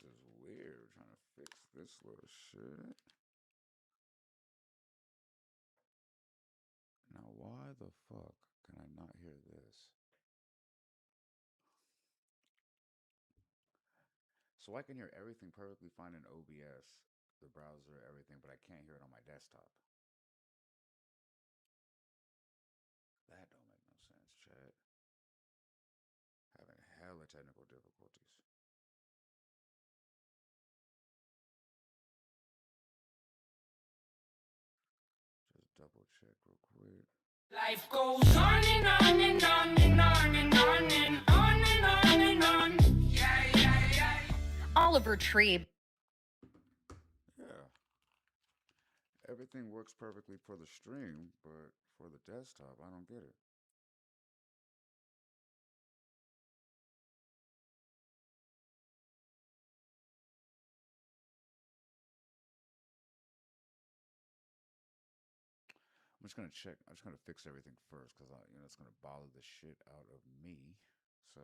This is weird. Trying to fix this little shit. Now, why the fuck can I not hear this? So I can hear everything perfectly fine in OBS, the browser, everything, but I can't hear it on my desktop. That don't make no sense, chat. Having hella technical difficulties. Just double check real quick. Life goes on and on and on and on and on and on and on and on. Yeah, yeah, yeah. Oliver Tree. Yeah. Everything works perfectly for the stream, but for the desktop, I don't get it. I'm just gonna check. I'm just gonna fix everything first because it's gonna bother the shit out of me. So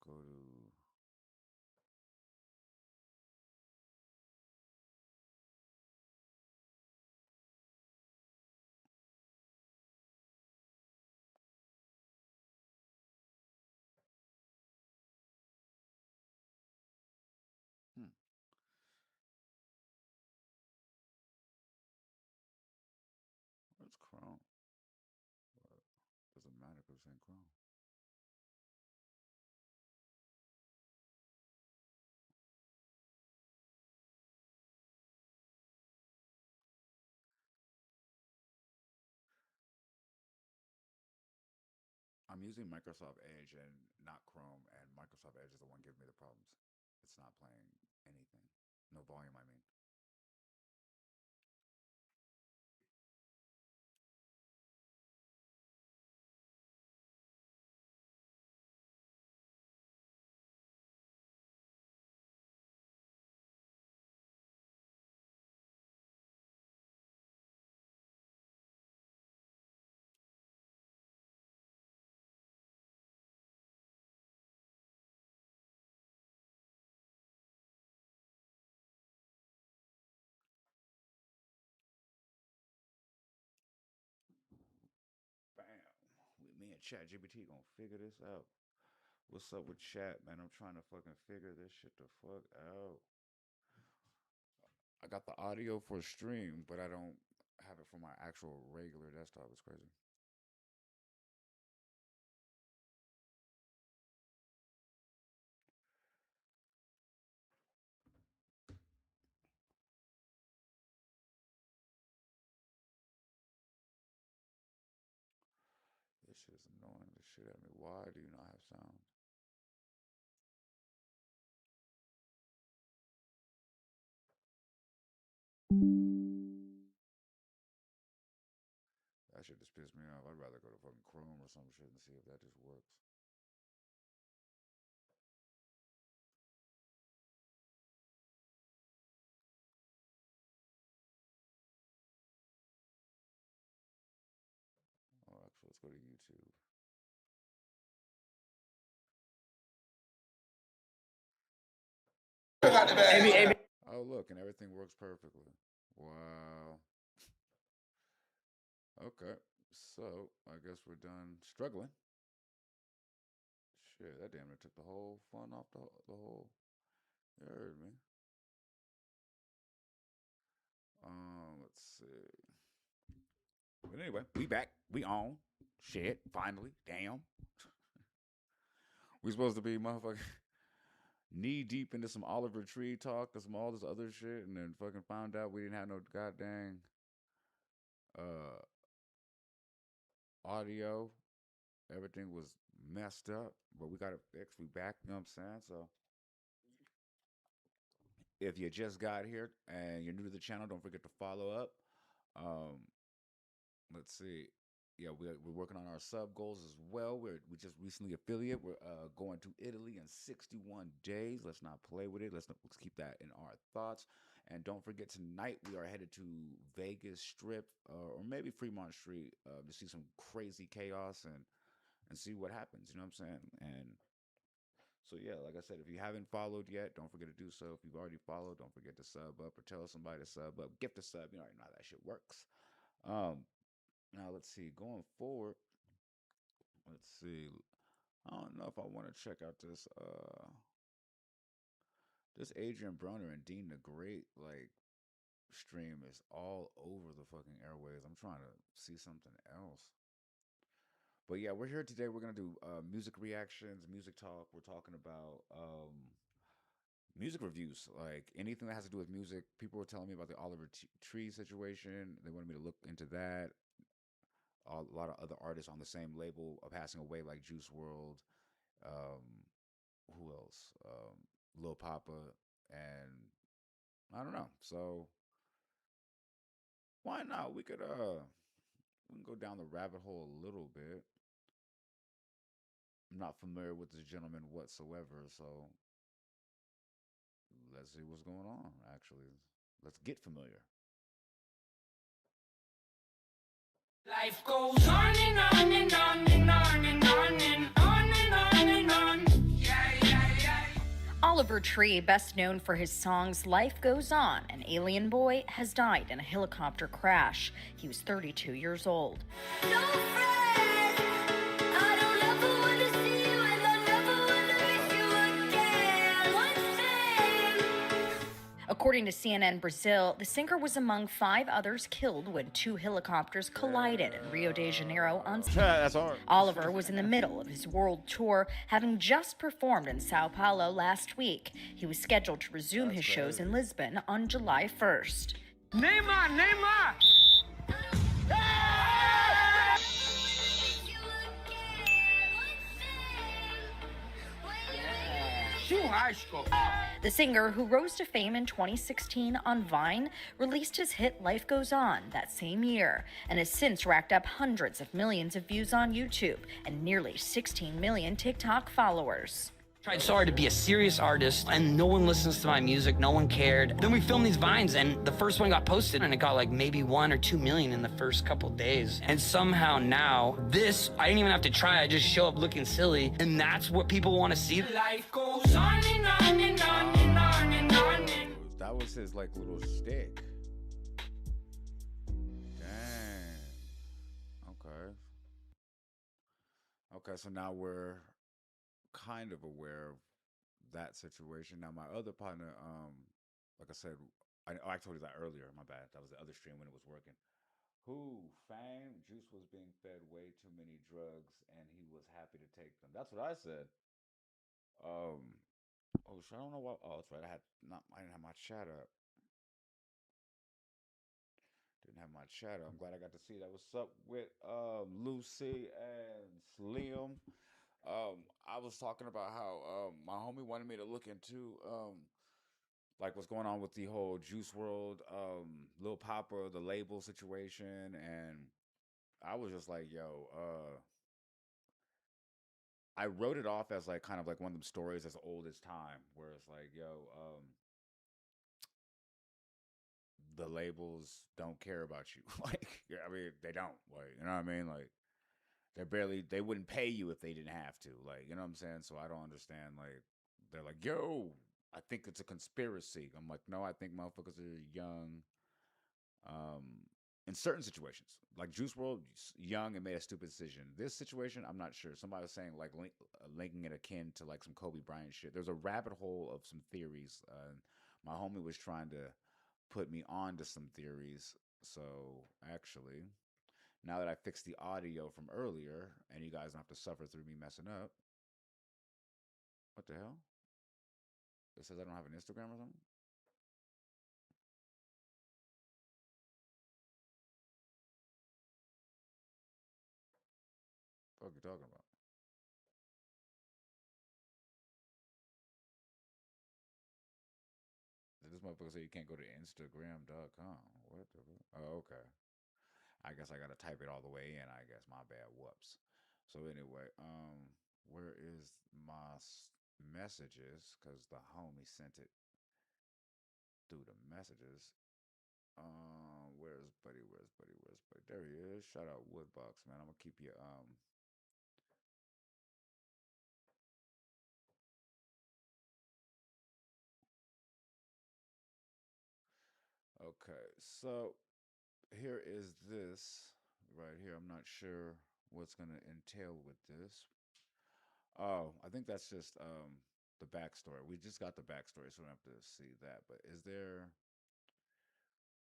go to. Hmm. Where's Chrome? What? Doesn't matter because it's in Chrome. I'm using Microsoft Edge and not Chrome, and Microsoft Edge is the one giving me the problems. It's not playing anything. No volume, I mean. Bam. Me and ChatGPT gonna figure this out. What's up with chat, man? I'm trying to fucking figure this shit the fuck out. I got the audio for stream, but I don't have it for my actual regular desktop. It's crazy. This shit is annoying the shit at me. Why do you not have sound? That shit just pissed me off. I'd rather go to fucking Chrome or some shit and see if that just works. Oh, actually, let's go to YouTube. Oh, look, and everything works perfectly. Wow. Okay, so I guess we're done struggling. Shit, that damn near took the whole fun off the whole. You heard me. Let's see. But anyway, we back. We on. Shit, finally. Damn. We supposed to be motherfucking knee deep into some Oliver Tree talk or some all this other shit, and then fucking found out we didn't have no goddamn uh audio. Everything was messed up, but we got it fixed. We back, you know what I'm saying? So if you just got here and you're new to the channel, don't forget to follow up. Um, let's see. Yeah, we're working on our sub goals as well. We just recently affiliate. We're going to Italy in 61 days. Let's not play with it. Let's keep that in our thoughts. And don't forget, tonight we are headed to Vegas Strip or maybe Fremont Street to see some crazy chaos and see what happens. You know what I'm saying? And so yeah, like I said, if you haven't followed yet, don't forget to do so. If you've already followed, don't forget to sub up or tell somebody to sub up, gift a sub. You already know how that shit works. Now let's see. Going forward, let's see. I don't know if I want to check out this Adrian Broner and Dean the Great like stream is all over the fucking airways. I'm trying to see something else. But yeah, we're here today. We're gonna do music reactions, music talk. We're talking about music reviews, like anything that has to do with music. People were telling me about the Oliver Tree situation. They wanted me to look into that. A lot of other artists on the same label are passing away, like Juice World. Um, who else? Lil Papa, and I don't know. So why not? We can go down the rabbit hole a little bit. I'm not familiar with this gentleman whatsoever, so let's see what's going on. Actually, let's get familiar. Life goes on and on and on and on and on and on and on and on. Yeah, yeah, yeah. Oliver Tree, best known for his songs Life Goes On and Alien Boy, has died in a helicopter crash. He was 32 years old. No friend, I don't ever wanna see you and I never wanna miss you again. One thing. According to CNN Brazil, the singer was among 5 others killed when 2 helicopters collided in Rio de Janeiro on Sunday. That's hard. Oliver was in the middle of his world tour, having just performed in Sao Paulo last week. He was scheduled to resume his shows in Lisbon on July 1st. Neymar, Neymar! Churrasco! The singer, who rose to fame in 2016 on Vine, released his hit Life Goes On that same year and has since racked up hundreds of millions of views on YouTube and nearly 16 million TikTok followers. Tried so hard to be a serious artist and no one listens to my music, no one cared. Then we filmed these vines and the first one got posted and it got like maybe 1 or 2 million in the first couple days. And somehow now this, I didn't even have to try, I just show up looking silly and that's what people want to see. Life goes on and on and on and on and on. That was his like little stick. Dang. Okay. Okay, so now we're kind of aware of that situation. Now my other partner, like I said, I told you that earlier. My bad. That was the other stream when it was working. Who Fame Juice was being fed way too many drugs and he was happy to take them. That's what I said. Oh shit, I don't know what. Oh, that's right. I didn't have my chat up. Didn't have my chat up. I'm glad I got to see that. What's up with Lucy and Slim? I was talking about how my homie wanted me to look into like what's going on with the whole Juice World, Lil Papa, the label situation, and I was just like, yo, I wrote it off as like kind of like one of them stories as old as time, where it's like, yo, the labels don't care about you. Like, yeah, I mean, they don't. Like, you know what I mean? Like, they wouldn't pay you if they didn't have to. Like, you know what I'm saying? So I don't understand. Like, they're like, yo, I think it's a conspiracy. I'm like, no, I think motherfuckers are young. Um, in certain situations, like Juice World, young and made a stupid decision. This situation, I'm not sure. Somebody was saying like linking it akin to like some Kobe Bryant shit. There's a rabbit hole of some theories. My homie was trying to put me on to some theories. So actually, now that I fixed the audio from earlier, and you guys don't have to suffer through me messing up. What the hell? It says I don't have an Instagram or something? What are you talking about? This motherfucker say you can't go to Instagram.com. What the fuck? Oh, okay. I guess I gotta type it all the way in. I guess my bad. Whoops. So anyway, where is my messages? Cause the homie sent it through the messages. Where's Buddy? Where's Buddy? Where's Buddy? There he is. Shout out Woodbox, man. I'm gonna keep you. Okay, so here is this right here. I'm not sure what's gonna entail with this. Oh, I think that's just the backstory. We just got the backstory, so we don't have to see that. But is there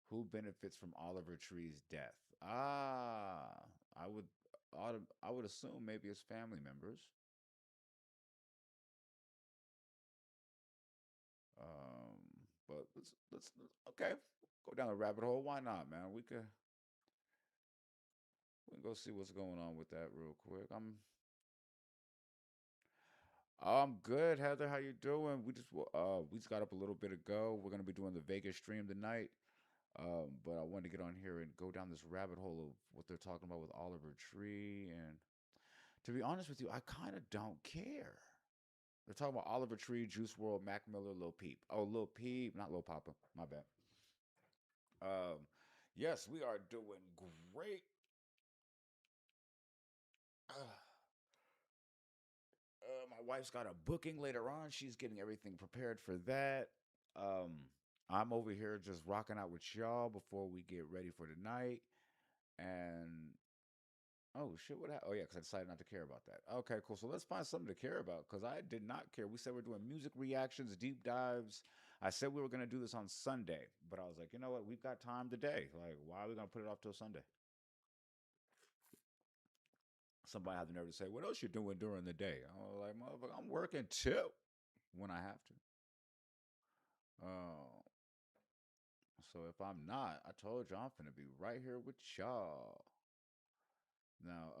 who benefits from Oliver Tree's death? Ah, I would I would assume maybe his family members. But let's okay, go down the rabbit hole. Why not, man? We can go see what's going on with that real quick. I'm good, Heather. How you doing? We just got up a little bit ago. We're gonna be doing the Vegas stream tonight. But I wanted to get on here and go down this rabbit hole of what they're talking about with Oliver Tree. And to be honest with you, I kind of don't care. They're talking about Oliver Tree, Juice World, Mac Miller, Lil Peep. Oh, Lil Peep, not Lil Papa. My bad. Um, yes, we are doing great. My wife's got a booking later on. She's getting everything prepared for that. Um, I'm over here just rocking out with y'all before we get ready for tonight. And oh shit, what happened? Oh yeah, because I decided not to care about that. Okay, cool. So let's find something to care about because I did not care. We said we're doing music reactions, deep dives. I said we were gonna do this on Sunday, but I was like, you know what? We've got time today. Like, why are we gonna put it off till Sunday? Somebody had the nerve to say, "What else you doing during the day?" I was like, "Motherfucker, I'm working too when I have to." Uh, so if I'm not, I told you I'm finna be right here with y'all. Now,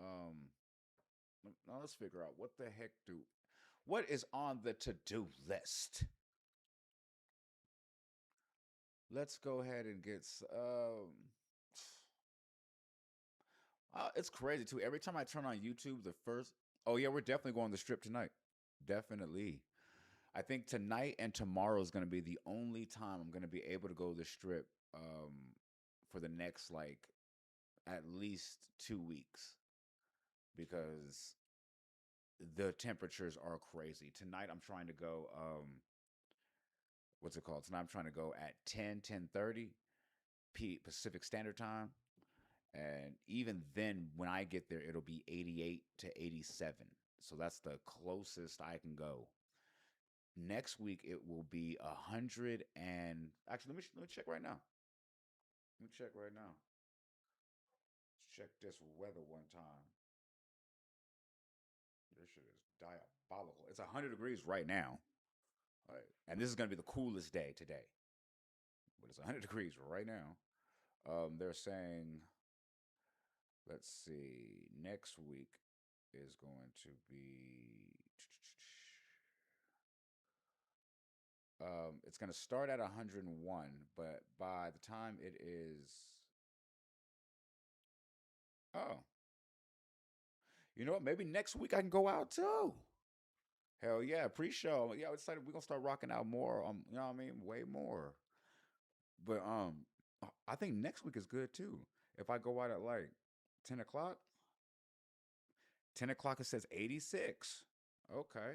now let's figure out what the heck do what is on the to-do list. Let's go ahead and it's crazy too. Every time I turn on YouTube, the first oh yeah, we're definitely going to the strip tonight. Definitely. I think tonight and tomorrow is going to be the only time I'm going to be able to go to the strip for the next like at least 2 weeks because the temperatures are crazy. Tonight I'm trying to go what's it called? Tonight I'm trying to go at 10:30 Pacific Standard Time. And even then when I get there it'll be 88 to 87. So that's the closest I can go. Next week it will be 100 and actually let me check right now. Let me check right now. Let's check this weather one time. This shit is diabolical. It's 100 degrees right now. All right. And this is going to be the coolest day today. But it's 100 degrees right now. They're saying, let's see, next week is going to be. It's going to start at 101, but by the time it is. Oh. You know what? Maybe next week I can go out too. Hell yeah, pre-show. Yeah, it's like we're gonna start rocking out more. You know what I mean? Way more. But I think next week is good too. If I go out at like 10 o'clock, 10 o'clock it says 86. Okay.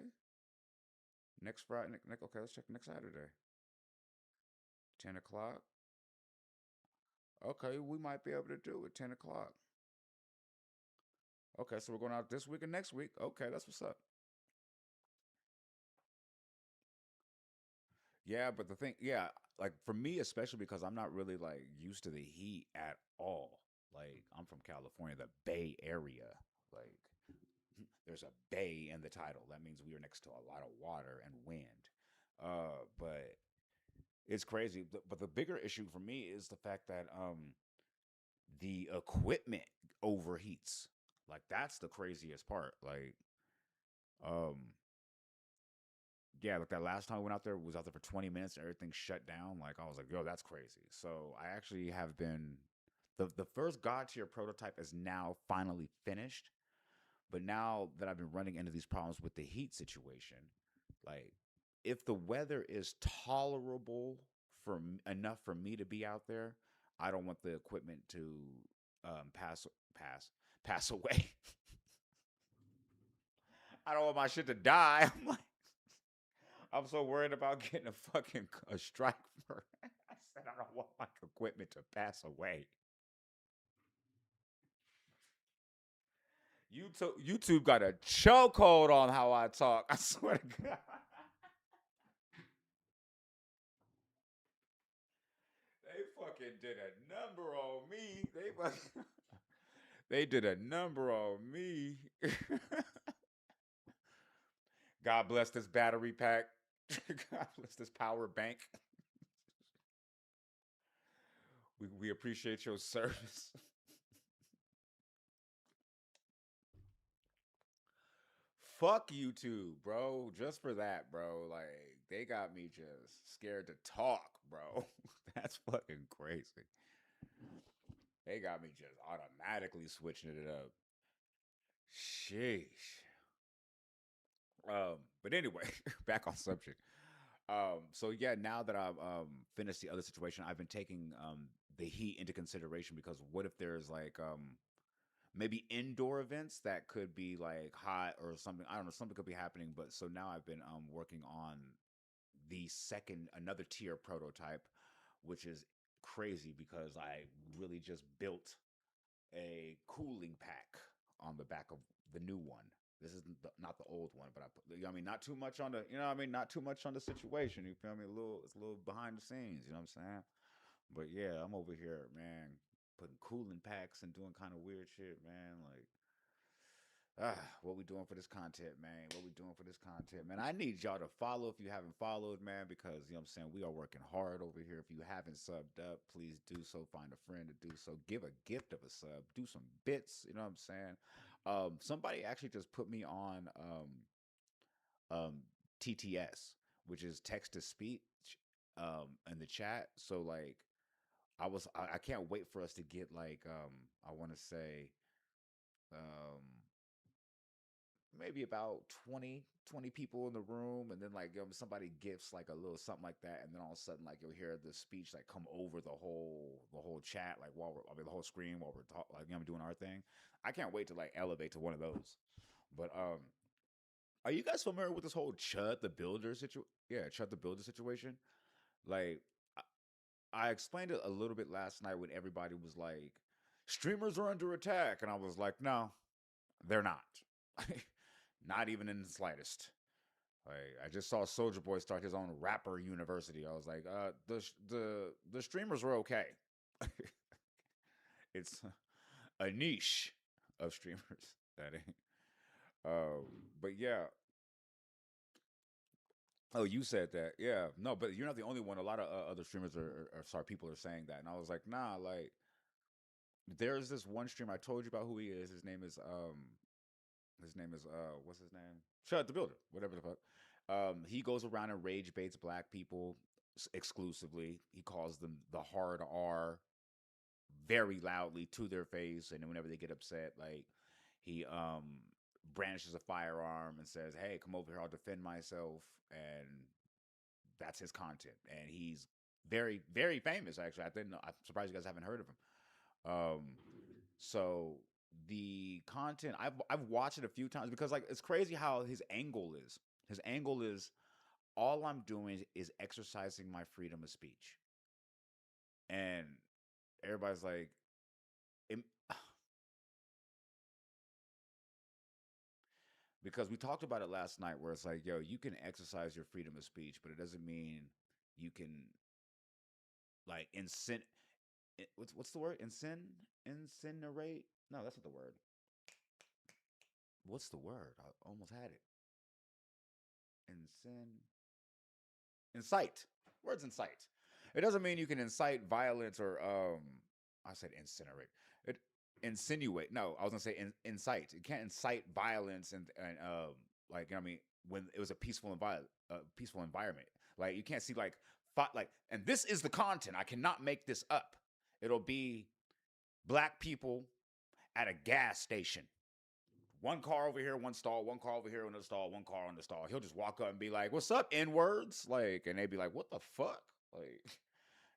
Next Friday, okay, let's check next Saturday. 10 o'clock. Okay, we might be able to do it 10 o'clock. Okay, so we're going out this week and next week. Okay, that's what's up. Yeah, but the thing, yeah, like for me, especially because I'm not really like used to the heat at all. Like I'm from California, the Bay Area. Like there's a bay in the title. That means we are next to a lot of water and wind. But it's crazy. But the bigger issue for me is the fact that the equipment overheats. Like that's the craziest part. Like um yeah, like that last time I went out there was out there for 20 minutes and everything shut down. Like I was like, yo, that's crazy. So I actually have been the first God tier prototype is now finally finished. But now that I've been running into these problems with the heat situation, like if the weather is tolerable enough for me to be out there. I don't want the equipment to pass pass away. I don't want my shit to die. I'm like, I'm so worried about getting a strike for. I said I don't want my equipment to pass away. YouTube got a chokehold on how I talk. I swear to God. They fucking did a number on me. They did a number on me. God bless this battery pack. God bless this power bank. We appreciate your service. Fuck YouTube, bro. Just for that, bro. Like, they got me just scared to talk, bro. That's fucking crazy. They got me just automatically switching it up. Sheesh. But anyway, back on subject. So yeah, now that I've finished the other situation, I've been taking the heat into consideration, because what if there's like maybe indoor events that could be like hot or something. I don't know, something could be happening. But so now I've been working on another tier prototype, which is crazy because I really just built a cooling pack on the back of the new one. This is not the old one, but I mean, not too much on the, not too much on the situation. You feel me? It's a little behind the scenes. You know what I'm saying? But yeah, I'm over here, man, putting cooling packs and doing kind of weird shit, man. Like, what we doing for this content, man? What we doing for this content, man? I need y'all to follow if you haven't followed, man, because, you know what I'm saying, we are working hard over here. If you haven't subbed up, please do so. Find a friend to do so. Give a gift of a sub. Do some bits, you know what I'm saying? Somebody actually just put me on TTS, which is text to speech, in the chat. So like, I can't wait for us to get like, I want to say, maybe about 20 people in the room, and then like somebody gifts like a little something like that, and then all of a sudden like you'll hear the speech like come over the whole chat, like the whole screen while we're doing our thing. I can't wait to like elevate to one of those. But are you guys familiar with this whole Chud the Builder situation? Yeah, Chud the Builder situation. Like, I explained it a little bit last night when everybody was like, streamers are under attack, and I was like, no, they're not. Not even in the slightest. Like, I just saw Soldier Boy start his own rapper university. I was like, the streamers are okay. It's a niche of streamers. That ain't. But yeah. Oh, you said that. Yeah. No, but you're not the only one. A lot of other streamers sorry, people are saying that, and I was like, nah. Like, there's this one streamer I told you about who he is. His name is what's his name? Chud the Builder, whatever the fuck. He goes around and rage baits black people exclusively. He calls them the hard R very loudly to their face, and whenever they get upset, like, he brandishes a firearm and says, "Hey, come over here, I'll defend myself." And that's his content, and he's very, very famous. Actually, I'm surprised you guys haven't heard of him. So the content, I've watched it a few times, because like, it's crazy how his angle is. His angle is, all I'm doing is exercising my freedom of speech, and everybody's like, because we talked about it last night, where it's like, yo, you can exercise your freedom of speech, but it doesn't mean you can like what's the word? Incinerate? No, that's not the word. What's the word? I almost had it. Incite. Words incite. It doesn't mean you can incite violence or I said incinerate. It insinuate. No, I was gonna say incite. You can't incite violence and like, I mean, when it was a peaceful environment. Like, you can't see like and this is the content. I cannot make this up. It'll be black people at a gas station. One car over here, one stall, one car over here, another stall, one car on the stall. He'll just walk up and be like, "What's up, N-words?" Like, and they'd be like, "What the fuck?" Like,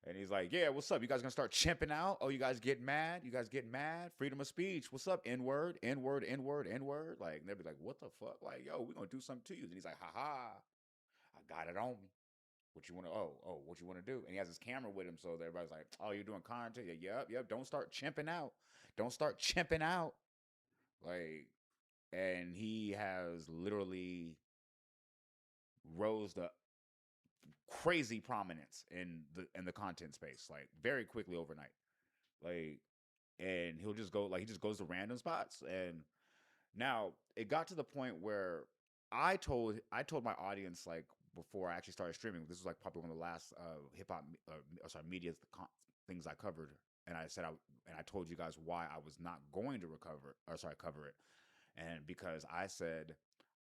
And he's like, yeah, what's up? You guys gonna start chimping out? Oh, you guys getting mad? You guys getting mad? Freedom of speech. What's up? N-word, N-word, N-word, N-word. Like, and they'll be like, what the fuck? Like, yo, we're gonna do something to you. And he's like, ha, I got it on me. What you want to, what you want to do? And he has his camera with him. So everybody's like, oh, you're doing content? Yeah, yep. Don't start chimping out. Don't start chimping out. Like, and he has literally rose to crazy prominence in the content space, like very quickly overnight. Like, and he'll just go, like, he just goes to random spots. And now it got to the point where I told my audience, like, before I actually started streaming, this was like probably one of the last hip hop media things I covered, and I said I told you guys why I was not going to cover it, and because I said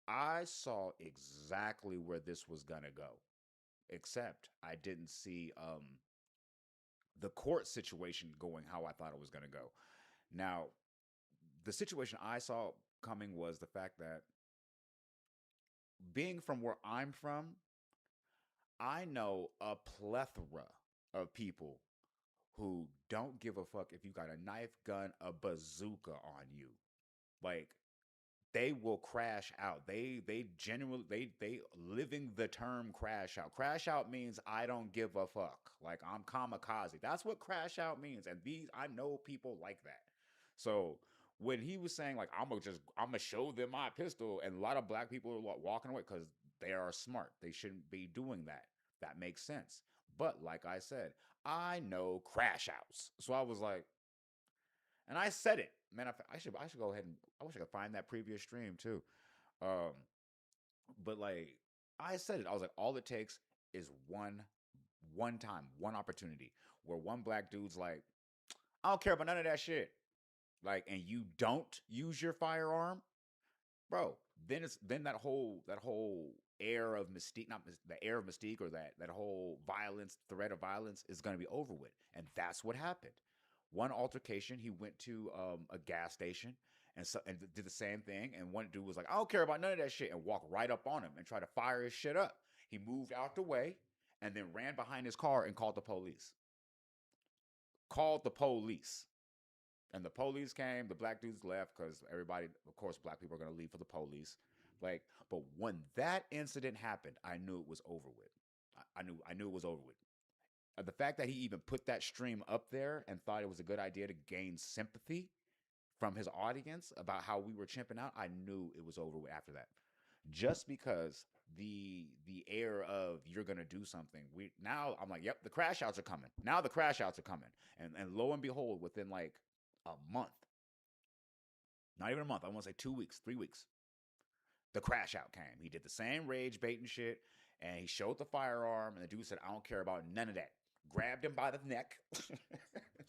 I saw exactly where this was gonna go, except I didn't see the court situation going how I thought it was gonna go. Now, the situation I saw coming was the fact that, being from where I'm from, I know a plethora of people who don't give a fuck if you got a knife, gun, a bazooka on you. Like, they will crash out. They genuinely, they living the term crash out. Crash out means I don't give a fuck. Like, I'm kamikaze. That's what crash out means. And I know people like that. So when he was saying, like, I'm gonna show them my pistol, and a lot of black people are walking away because they are smart. They shouldn't be doing that. That makes sense. But like I said, I know crash outs. So I was like, and I said it, man. I should go ahead and, I wish I could find that previous stream too. But like, I said it. I was like, all it takes is one time, one opportunity where one black dude's like, I don't care about none of that shit. Like, and you don't use your firearm, bro. Then that whole air of mystique, not the air of mystique, or that whole threat of violence is going to be over with. And that's what happened. One altercation, he went to a gas station and did the same thing. And one dude was like, I don't care about none of that shit, and walked right up on him and tried to fire his shit up. He moved out the way and then ran behind his car and called the police. And the police came. The black dudes left because everybody, of course, black people are going to leave for the police. Like, but when that incident happened, I knew it was over with. I knew it was over with. The fact that he even put that stream up there and thought it was a good idea to gain sympathy from his audience about how we were chimping out, I knew it was over with after that. Just because the air of, you're gonna do something, now I'm like, yep, the crash outs are coming. Now the crash outs are coming. And lo and behold, within like a month, not even a month, I want to say 2 weeks, 3 weeks, the crash out came. He did the same rage baiting shit, and he showed the firearm, and the dude said, I don't care about none of that. Grabbed him by the neck,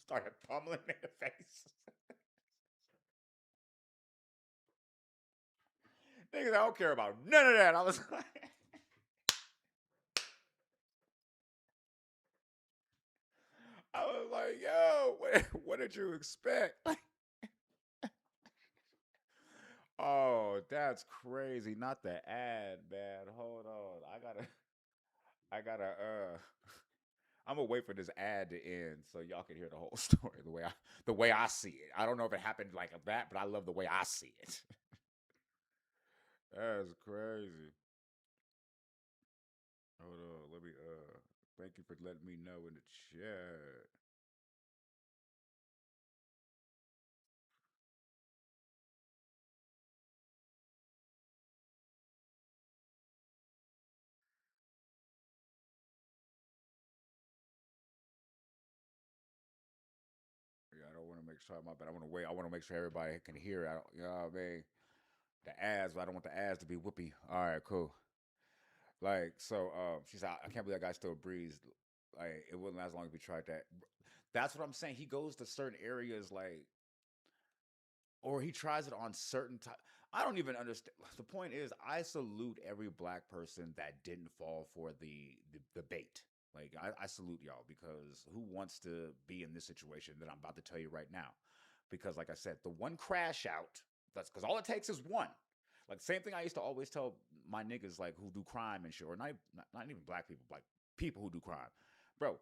started pummeling him in the face. Niggas, I don't care about none of that. I was like, yo, what did you expect? Oh, that's crazy. Not the ad, man. Hold on. I'm gonna wait for this ad to end so y'all can hear the whole story the way I see it. I don't know if it happened like that, but I love the way I see it. That's crazy. Hold on, let me thank you for letting me know in the chat. Yeah, I don't want to make sure but I want to wait. I want to make sure everybody can hear. I don't, you know what I mean? The ads, but I don't want the ads to be whoopee. All right, cool. Like, so she said, I can't believe that guy still breathes. Like, it wouldn't last long if we tried that. That's what I'm saying. He goes to certain areas, like, or he tries it on certain time. I don't even understand. The point is, I salute every black person that didn't fall for the bait. Like, I salute y'all, because who wants to be in this situation that I'm about to tell you right now? Because, like I said, the one crash out, that's because all it takes is one. Like, same thing I used to always tell my niggas, like, who do crime and shit, or not even black people, like people who do crime. Bro,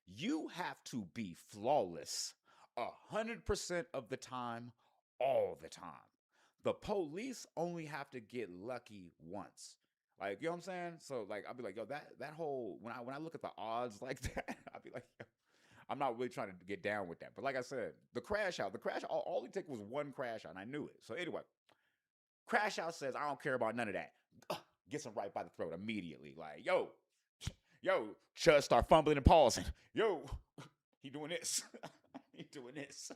You have to be flawless 100% of the time, all the time. The police only have to get lucky once. Like, you know what I'm saying? So like I'll be like, yo, that whole when I look at the odds like that, I'll be like, yo, I'm not really trying to get down with that. But like I said, the crash, all it took was one crash out, and I knew it. So anyway, crash out says, I don't care about none of that. Gets him right by the throat immediately. Like, yo, Chud start fumbling and pausing. Yo, he doing this. He doing this.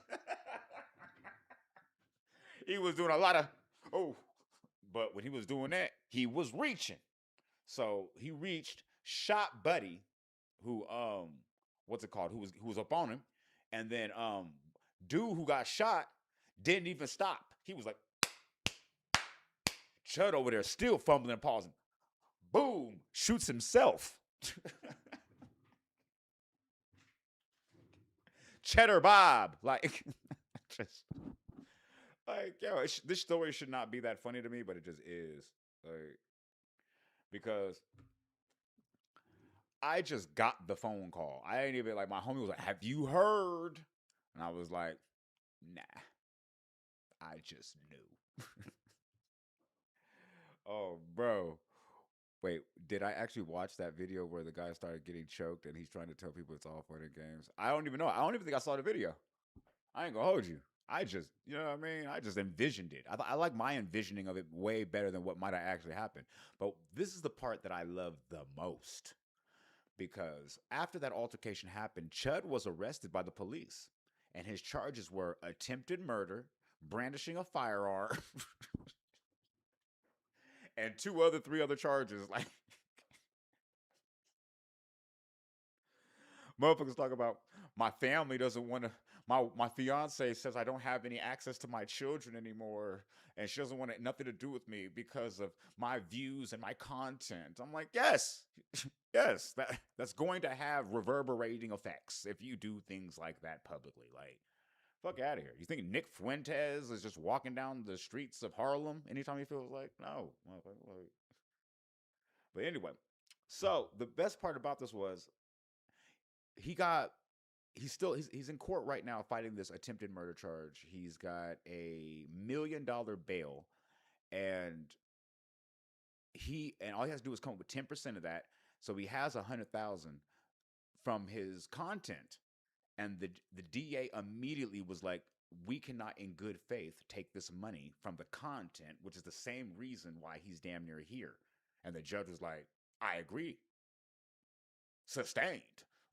He was doing a lot of, oh, but when he was doing that, he was reaching. So he reached, shot Buddy, who what's it called? Who was up on him, and then dude who got shot didn't even stop. He was like, Chud over there still fumbling and pausing. Boom, shoots himself. Cheddar Bob, like, just like, yo, this story should not be that funny to me, but it just is, like, because I just got the phone call. I ain't even like, my homie was like, "Have you heard?" And I was like, "Nah, I just knew." Oh, bro. Wait, did I actually watch that video where the guy started getting choked and he's trying to tell people it's all fun and games? I don't even know. I don't even think I saw the video. I ain't gonna hold you. I just, you know what I mean? I just envisioned it. I like my envisioning of it way better than what might have actually happened. But this is the part that I love the most. Because after that altercation happened, Chud was arrested by the police. And his charges were attempted murder, brandishing a firearm, and three other charges. Like, motherfuckers talk about, my family doesn't want to, my fiance says I don't have any access to my children anymore, and she doesn't want nothing to do with me because of my views and my content. I'm like, yes, yes, that's going to have reverberating effects if you do things like that publicly. Like, fuck out of here. You think Nick Fuentes is just walking down the streets of Harlem anytime he feels like? No. But anyway, so the best part about this was he's in court right now fighting this attempted murder charge. He's got a $1 million bail, and all he has to do is come up with 10% of that. So he has 100,000 from his content. And the DA immediately was like, we cannot in good faith take this money from the content, which is the same reason why he's damn near here. And the judge was like, I agree. Sustained.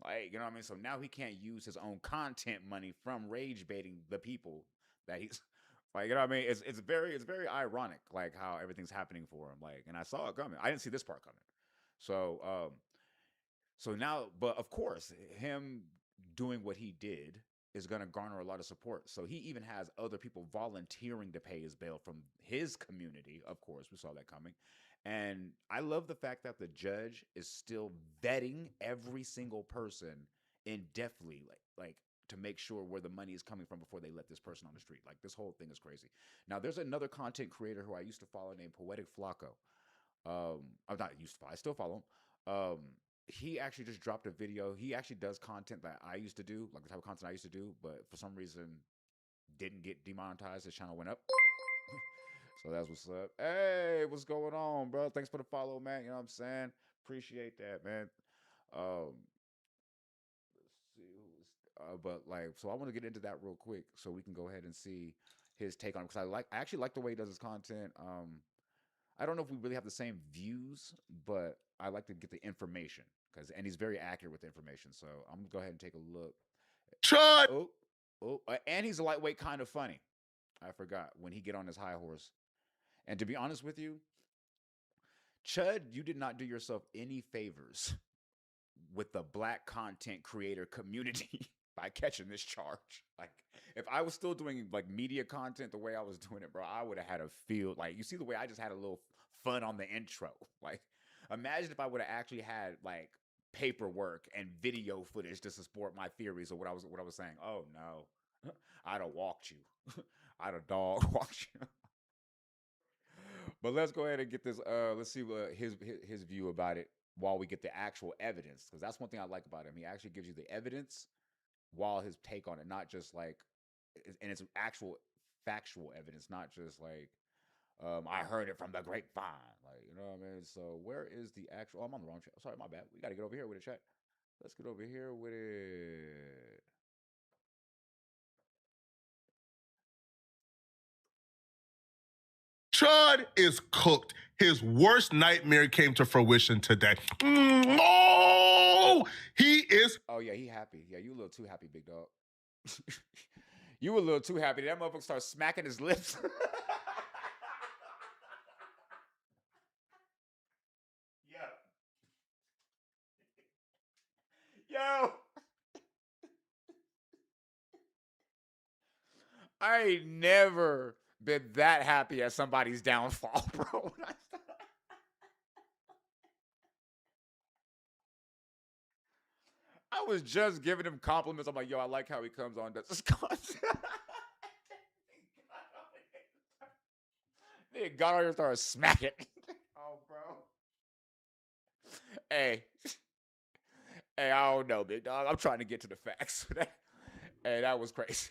Like, you know what I mean? So now he can't use his own content money from rage baiting the people that he's like, you know what I mean? It's very ironic, like how everything's happening for him. Like, and I saw it coming. I didn't see this part coming. So so now, but of course, him doing what he did is going to garner a lot of support. So he even has other people volunteering to pay his bail from his community. Of course, we saw that coming. And I love the fact that the judge is still vetting every single person indefinitely, like to make sure where the money is coming from before they let this person on the street. Like, this whole thing is crazy. Now, there's another content creator who I used to follow named Poetic Flacco. I'm not used to follow. I still follow him. He actually just dropped a video. He actually does content that I used to do, like the type of content I used to do, but for some reason didn't get demonetized. His channel went up. So that's what's up. Hey, what's going on, bro? Thanks for the follow, man. You know what I'm saying? Appreciate that, man. Let's see who's but like, so I want to get into that real quick so we can go ahead and see his take on it, because I actually like the way he does his content. I don't know if we really have the same views, but I like to get the information and he's very accurate with the information. So I'm gonna go ahead and take a look. Chud! And he's a lightweight, kind of funny. I forgot when he get on his high horse. And to be honest with you, Chud, you did not do yourself any favors with the black content creator community by catching this charge. Like, if I was still doing like media content the way I was doing it, bro, I would have had a feel. Like, you see the way I just had a little fun on the intro. Like, imagine if I would have actually had like paperwork and video footage to support my theories of what I was saying. Oh no, I'd have walked you. I'd have dog walked you. But let's go ahead and get this. Let's see what his view about it. while we get the actual evidence. Because that's one thing I like about him. He actually gives you the evidence while his take on it, not just like, and it's actual factual evidence, not just like, I heard it from the grapevine. Like, you know what I mean? So where is the actual? Oh, I'm on the wrong chat. Sorry, my bad. We got to get over here with the chat. Let's get over here with it. Chud is cooked. His worst nightmare came to fruition today. Oh, he is. Oh, yeah, he happy. Yeah, you a little too happy, big dog. You were a little too happy. That motherfucker started smacking his lips. Yo. I ain't never been that happy at somebody's downfall, bro. I was just giving him compliments. I'm like, yo, I like how he comes on, does this content. Nigga got on here and started smacking. Oh, bro. Hey. Hey, I don't know, big dog. I'm trying to get to the facts. Hey, that was crazy.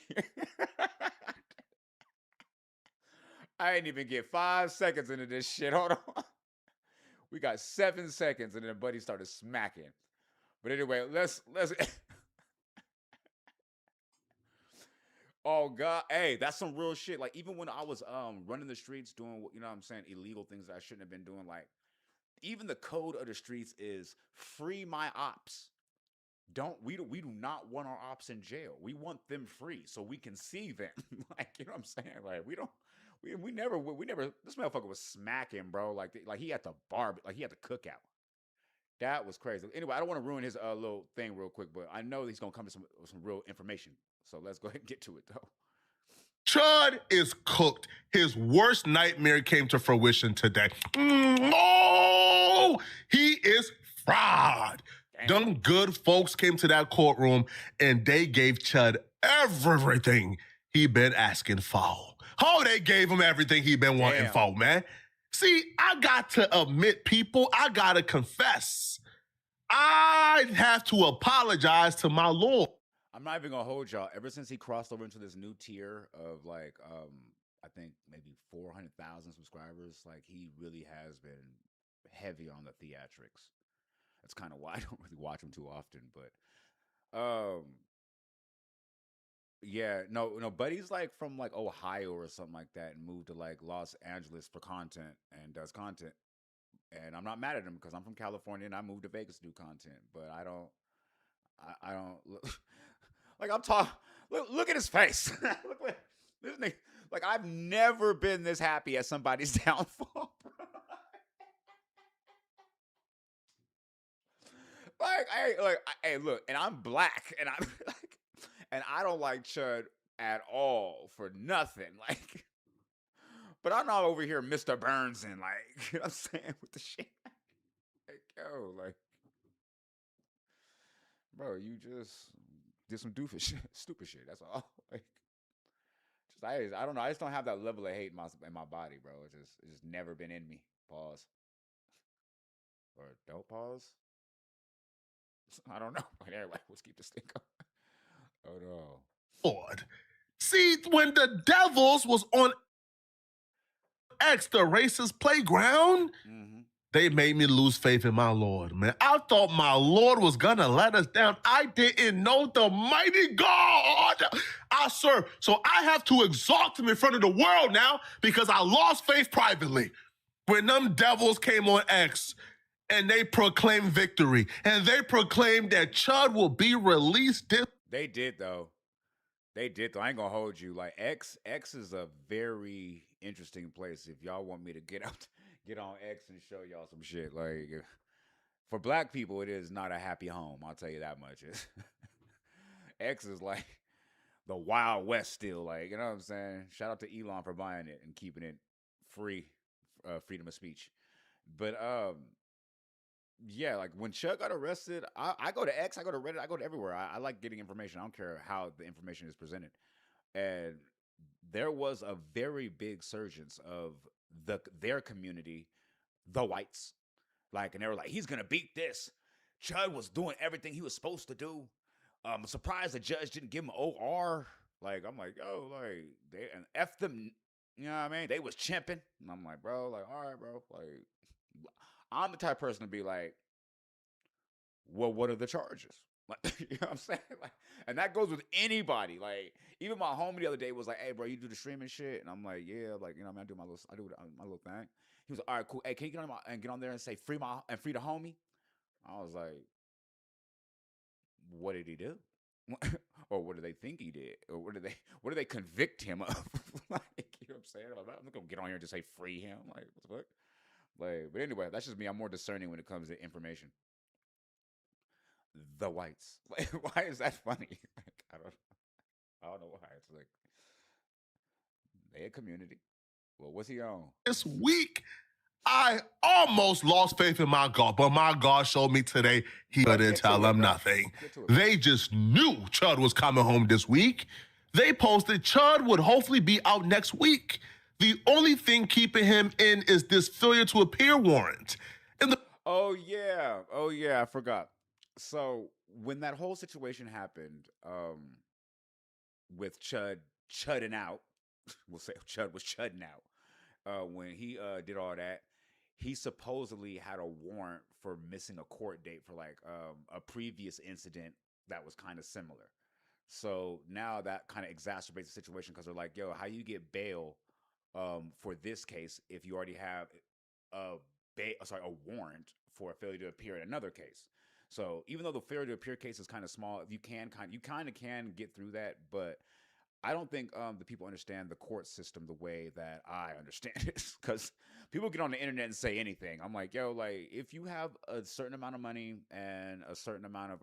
I ain't even get 5 seconds into this shit. Hold on. We got 7 seconds, and then buddy started smacking. But anyway, let's. Oh God, hey, that's some real shit. Like even when I was running the streets doing, you know what I'm saying, illegal things that I shouldn't have been doing, like even the code of the streets is free my ops. We do not want our ops in jail. We want them free so we can see them. Like, you know what I'm saying? Like we never this motherfucker was smacking, bro. Like he had the like he had the cookout. That was crazy. Anyway, I don't want to ruin his little thing real quick, but I know he's gonna come to some real information. So let's go ahead and get to it though. Chud is cooked. His worst nightmare came to fruition today. Oh, he is fried. Them good folks came to that courtroom and they gave Chud everything he been asking for. Oh, they gave him everything he been wanting for, man. See, I got to admit, people, I got to confess. I have to apologize to my Lord. I'm not even gonna hold y'all. Ever since he crossed over into this new tier of like, I think maybe 400,000 subscribers, like he really has been heavy on the theatrics. That's kind of why I don't really watch him too often. But, yeah, no, Buddy's like from like Ohio or something like that, and moved to like Los Angeles for content and does content. And I'm not mad at him because I'm from California and I moved to Vegas to do content. But I don't like I'm talking. Look at his face. Look what this nigga. Like I've never been this happy at somebody's downfall. Hey, look, and I'm black, and I'm like, and I don't like Chud at all for nothing. Like, but I'm not over here, Mr. Burns, and like, you know what I'm saying, with the shit. Like, yo, like, bro, you just did some doofus shit, stupid shit. That's all. Like, I don't know. I just don't have that level of hate in my body, bro. It's just never been in me. Pause. Or don't pause. I don't know. But anyway, let's keep this thing going. Oh no. Lord. See, when the Devils was on X, the racist playground, they made me lose faith in my Lord, man. I thought my Lord was gonna let us down. I didn't know the mighty God I serve. So I have to exalt him in front of the world now because I lost faith privately. When them Devils came on X, and they proclaimed victory. And they proclaimed that Chud will be released. They did, though. I ain't gonna hold you. Like, X is a very interesting place. If y'all want me to get on X and show y'all some shit. Like, for black people, it is not a happy home. I'll tell you that much. X is like the Wild West still. Like, you know what I'm saying? Shout out to Elon for buying it and keeping it free. Freedom of speech. But, yeah, like when Chud got arrested, I go to X, I go to Reddit, I go to everywhere. I like getting information. I don't care how the information is presented. And there was a very big surgence of their community, the whites, Like, and they were like, he's gonna beat this. Chud was doing everything he was supposed to do. I'm surprised the judge didn't give him OR. Like, I'm like, yo, like, they and F them, you know what I mean? They was chimping. And I'm like, bro, like, all right, bro. Like, I'm the type of person to be like, well, what are the charges? Like, you know what I'm saying? Like, and that goes with anybody. Like, even my homie the other day was like, hey, bro, you do the streaming shit? And I'm like, yeah, like, you know, I do my little thing. He was like, all right, cool. Hey, can you get on there and say free the homie? I was like, what did he do? Or what do they think he did? Or what do they convict him of? Like, you know what I'm saying? I'm not gonna get on here and just say free him. Like, what the fuck? Like, but anyway, that's just me. I'm more discerning when it comes to information. The whites. Like, why is that funny? Like, I don't know why. It's like they a community. Well, what's he on? This week, I almost lost faith in my God, but my God showed me today he couldn't tell them nothing. They just knew Chud was coming home this week. They posted Chud would hopefully be out next week. The only thing keeping him in is this failure to appear warrant. Oh yeah, I forgot. So when that whole situation happened, with chudding out, we'll say Chud was chudding out. When he did all that, he supposedly had a warrant for missing a court date for like a previous incident that was kind of similar. So now that kind of exacerbates the situation because they're like, yo, how you get bail for this case if you already have a warrant for a failure to appear in another case? So even though the failure to appear case is kind of small, you kind of can get through that, but I don't think the people understand the court system the way that I understand it. Because people get on the internet and say anything. I'm like, yo, like if you have a certain amount of money and a certain amount of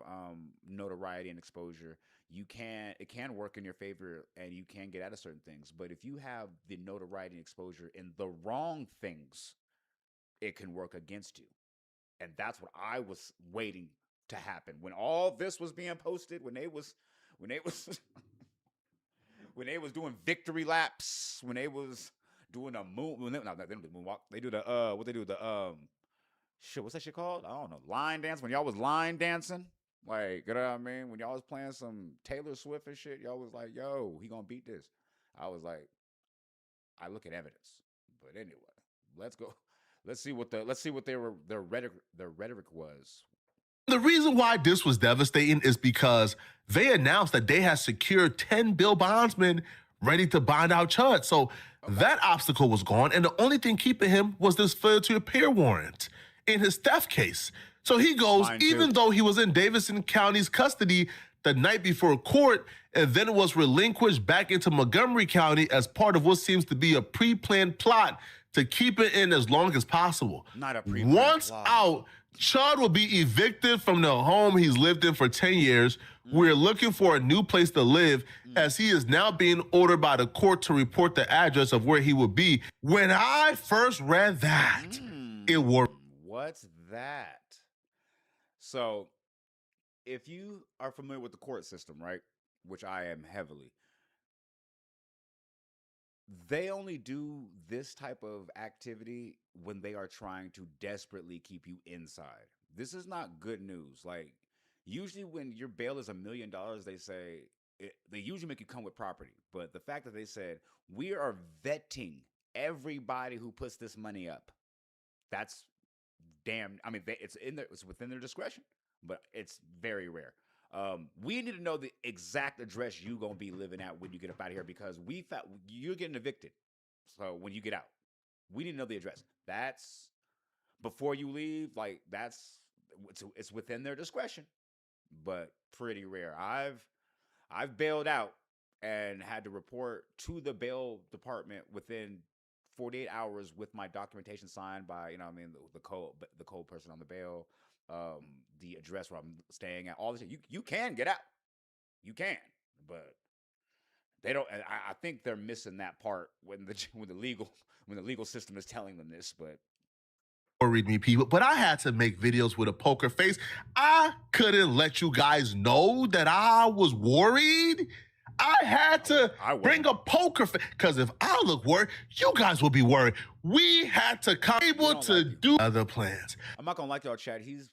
notoriety and exposure, it can work in your favor and you can get out of certain things. But if you have the notoriety and exposure in the wrong things, it can work against you. And that's what I was waiting to happen when all this was being posted. When they was doing victory laps. When they was doing a moon. They don't do moonwalk. They do the what they do the shit. What's that shit called? I don't know. Line dance. When y'all was line dancing, like, you know what I mean? When y'all was playing some Taylor Swift and shit, y'all was like, yo, he gonna beat this. I was like, I look at evidence. But anyway, let's go. Let's see what their rhetoric was. The reason why this was devastating is because they announced that they had secured 10 bail bondsmen ready to bond out Chud. So that obstacle was gone, and the only thing keeping him was this failure to appear warrant in his theft case. So he goes, even though he was in Davidson County's custody the night before court and then was relinquished back into Montgomery County as part of what seems to be a pre-planned plot to keep it in as long as possible. Not a pre-planned Once plot. out, Chud will be evicted from the home he's lived in for 10 years. We're looking for a new place to live as he is now being ordered by the court to report the address of where he will be. When I first read that, it worried. What's that? So, if you are familiar with the court system, right, which I am heavily, they only do this type of activity when they are trying to desperately keep you inside. This is not good news. Like, usually when your bail is $1 million, they usually make you come with property. But the fact that they said, we are vetting everybody who puts this money up, that's damn. I mean, it's within their discretion, but it's very rare. We need to know the exact address you gonna be living at when you get up out of here because you're getting evicted. So when you get out, we need to know the address. That's before you leave. Like it's within their discretion, but pretty rare. I've bailed out and had to report to the bail department within 48 hours with my documentation signed by, the code person on the bail, the address where I'm staying at, all this. You can get out. You can, but they don't. I think they're missing that part when the legal system is telling them this, but. Worried me, people, but I had to make videos with a poker face. I couldn't let you guys know that I was worried. I had to I wouldn't. bring a poker face. Because if I look worried, you guys will be worried. We had to come able don't to like you. do other plans. I'm not gonna like y'all, Chad. He's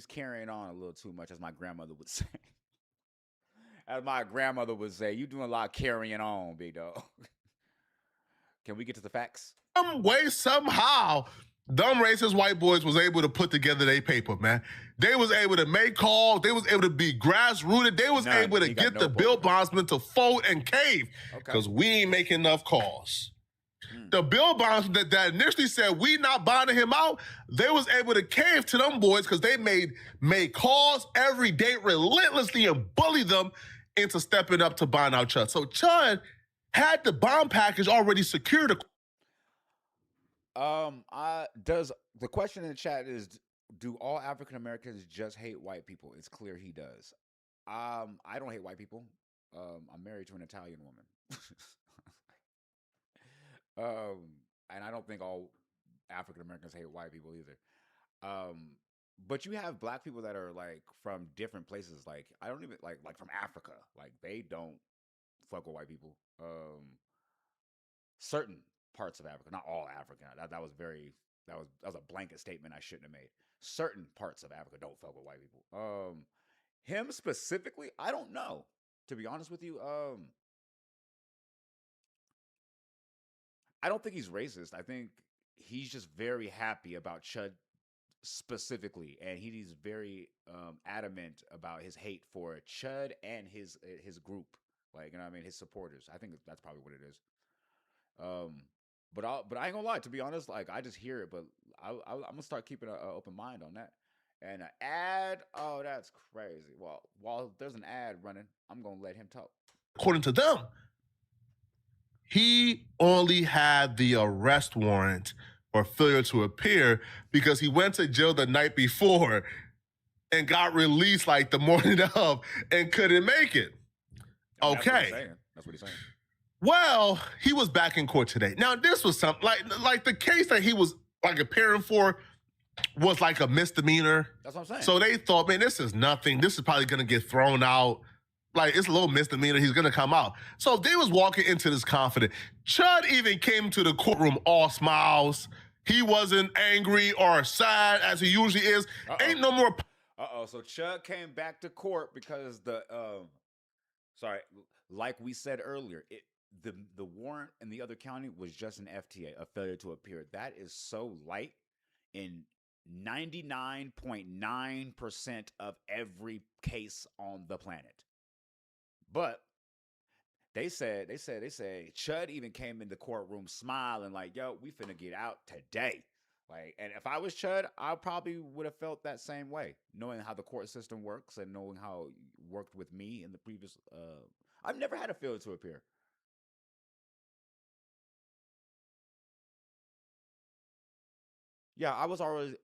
carrying on a little too much, as my grandmother would say. As my grandmother would say, you doing a lot of carrying on, big dog. Can we get to the facts? Some way, somehow, dumb racist white boys was able to put together their paper, man. They was able to make calls. They was able to be grassrooted. They was None. able to He got get no the Bill poker. bondsmen to fold and cave Okay. because we ain't making enough calls. The Bill bondsmen that initially said we not bonding him out, they was able to cave to them boys because they made calls every day relentlessly and bullied them into stepping up to bond out Chud. So Chud had the bond package already secured. Does the question in the chat is, do all African Americans just hate white people? It's clear he does. I don't hate white people. I'm married to an Italian woman. And I don't think all African Americans hate white people either. But you have black people that are like from different places. Like I don't even like from Africa. Like they don't fuck with white people. Certain parts of Africa, not all Africa. That was a blanket statement I shouldn't have made. Certain parts of Africa don't fuck with white people. Him specifically, I don't know. To be honest with you, I don't think he's racist. I think he's just very happy about Chud specifically, and he's very adamant about his hate for Chud and his group, like, you know what I mean, his supporters. I think that's probably what it is. But I ain't gonna lie, to be honest, like I just hear it, but I'm gonna start keeping an open mind on that. And an ad, oh, that's crazy. Well, while there's an ad running, I'm gonna let him talk. According to them, he only had the arrest warrant or failure to appear because he went to jail the night before and got released like the morning of and couldn't make it. I mean, Okay. That's what he's saying. Well, he was back in court today. Now, this was something like the case that he was like appearing for was like a misdemeanor. That's what I'm saying. So they thought, man, this is nothing. This is probably gonna get thrown out. Like, it's a little misdemeanor. He's gonna come out. So they was walking into this confident. Chud even came to the courtroom all smiles. He wasn't angry or sad as he usually is. Ain't no more. So Chud came back to court because like we said earlier, the warrant in the other county was just an FTA, a failure to appear. That is so light in 99.9% of every case on the planet. But they said Chud even came in the courtroom smiling like, yo, we finna get out today. Like, and if I was Chud, I probably would have felt that same way, knowing how the court system works and knowing how it worked with me in the previous. I've never had a failure to appear. Yeah, I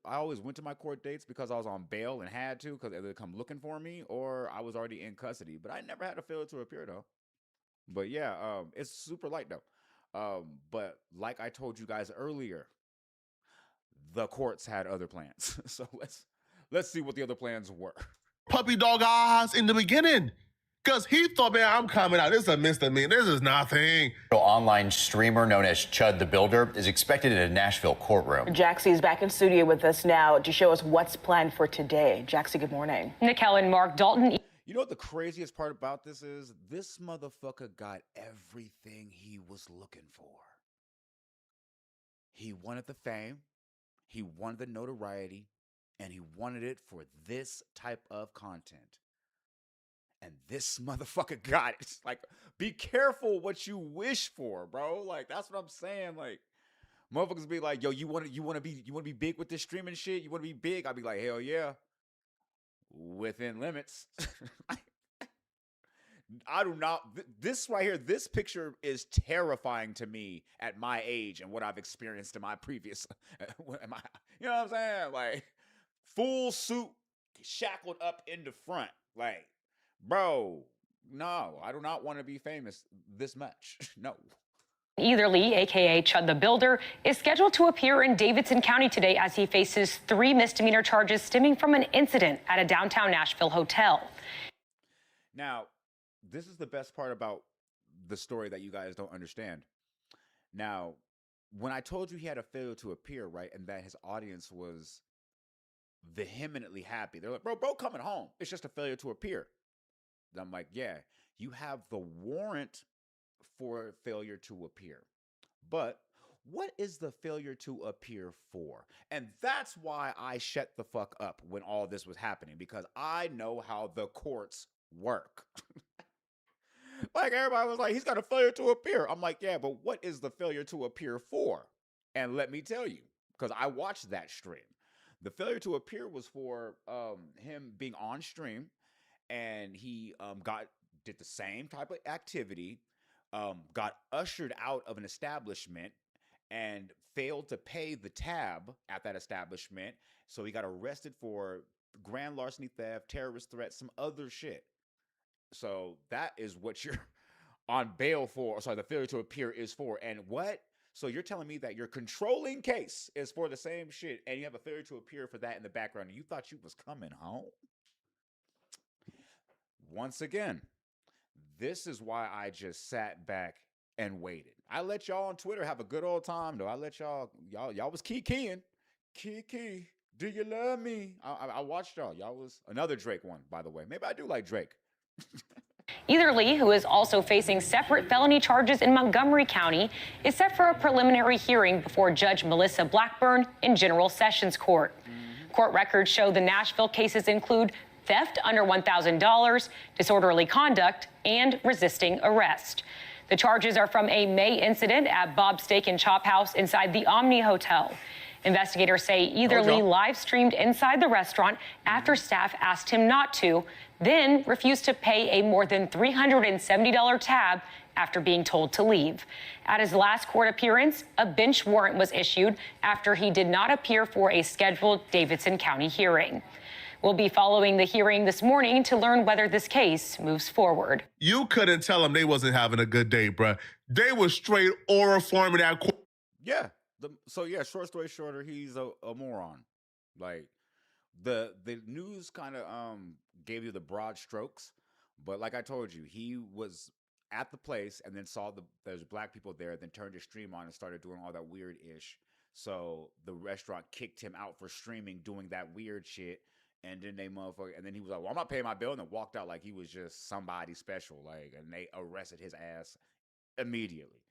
always went to my court dates because I was on bail and had to, because they come looking for me, or I was already in custody. But I never had a failure to appear though. But yeah, it's super light though. But like I told you guys earlier, the courts had other plans. So let's see what the other plans were. Puppy dog eyes in the beginning. Because he thought, man, I'm coming out. This is a misdemeanor. This is nothing. Online streamer known as Chud the Builder is expected in a Nashville courtroom. Jaxie is back in studio with us now to show us what's planned for today. Jaxie, good morning. Nick Helen, Mark Dalton. You know what the craziest part about this is? This motherfucker got everything he was looking for. He wanted the fame, he wanted the notoriety, and he wanted it for this type of content. And this motherfucker got it. It's like, be careful what you wish for, bro. Like, that's what I'm saying. Like, motherfuckers be like, yo, you want to be big with this streaming shit? You want to be big? I'll be like, hell yeah. Within limits. I do not. This right here, this picture is terrifying to me at my age and what I've experienced in my previous. You know what I'm saying? Like, full suit, shackled up in the front. Like, bro, no, I do not want to be famous this much. No. Either Lee, a.k.a. Chud the Builder, is scheduled to appear in Davidson County today as he faces 3 misdemeanor charges stemming from an incident at a downtown Nashville hotel. Now, this is the best part about the story that you guys don't understand. Now, when I told you he had a failure to appear, right, and that his audience was vehemently happy, they're like, bro, coming home. It's just a failure to appear. And I'm like, yeah, you have the warrant for failure to appear. But what is the failure to appear for? And that's why I shut the fuck up when all this was happening, because I know how the courts work. Like, everybody was like, he's got a failure to appear. I'm like, yeah, but what is the failure to appear for? And let me tell you, because I watched that stream. The failure to appear was for him being on stream, and he did the same type of activity, got ushered out of an establishment, and failed to pay the tab at that establishment. So he got arrested for grand larceny, theft, terrorist threat, some other shit. So that is what you're on bail for. Sorry, the failure to appear is for. And what? So you're telling me that your controlling case is for the same shit, and you have a failure to appear for that in the background, and you thought you was coming home? Once again, this is why I just sat back and waited. I let y'all on Twitter have a good old time, though. I let y'all was keying. Kiki, do you love me? I watched y'all. Y'all was another Drake one, by the way. Maybe I do like Drake. Etherly, who is also facing separate felony charges in Montgomery County, is set for a preliminary hearing before Judge Melissa Blackburn in General Sessions Court. Court records show the Nashville cases include theft under $1,000, disorderly conduct, and resisting arrest. The charges are from a May incident at Bob's Steak and Chop House inside the Omni Hotel. Investigators say Etherly live streamed inside the restaurant after staff asked him not to, then refused to pay a more than $370 tab after being told to leave. At his last court appearance, a bench warrant was issued after he did not appear for a scheduled Davidson County hearing. We'll be following the hearing this morning to learn whether this case moves forward. You couldn't tell them they wasn't having a good day, bruh. They were straight aura forming that court. Yeah. Short story shorter, he's a moron. Like, the news kind of gave you the broad strokes, but like I told you, he was at the place and then saw there's black people there, then turned his stream on and started doing all that weird ish. So the restaurant kicked him out for streaming, doing that weird shit. And then and then he was like, well, I'm not paying my bill, and then walked out like he was just somebody special. Like, and they arrested his ass immediately.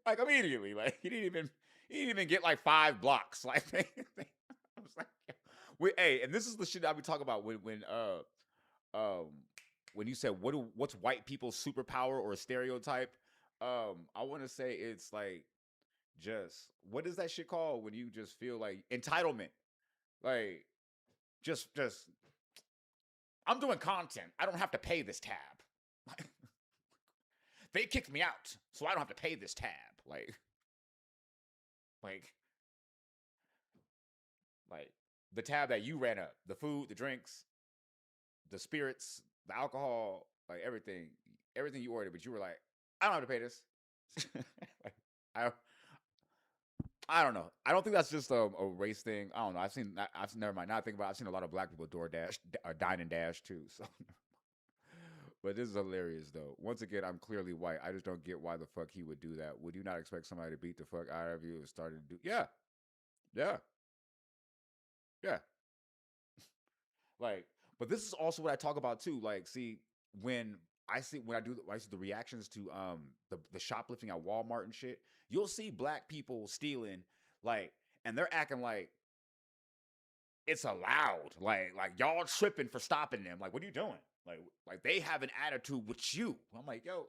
Like immediately. Like, he didn't even get like 5 blocks. Like, I was like, hey, and this is the shit I be talking about when you said what's white people's superpower or stereotype. I want to say it's like, just, what is that shit called when you just feel like entitlement? Like, just I'm doing content. I don't have to pay this tab. They kicked me out, so I don't have to pay this tab. Like the tab that you ran up, the food, the drinks, the spirits, the alcohol, like everything you ordered, but you were like, I don't have to pay this. Like, I don't know. I don't think that's just a race thing. I don't know. Never mind. Now I think about it, I've seen a lot of black people DoorDash, Dine and Dash too. So, but this is hilarious though. Once again, I'm clearly white. I just don't get why the fuck he would do that. Would you not expect somebody to beat the fuck out of you and started to do? Yeah. Like, but this is also what I talk about too. Like, see, when I see the reactions to the shoplifting at Walmart and shit, you'll see black people stealing, like, and they're acting like it's allowed. Like y'all tripping for stopping them. Like, what are you doing? Like they have an attitude with you. I'm like, yo,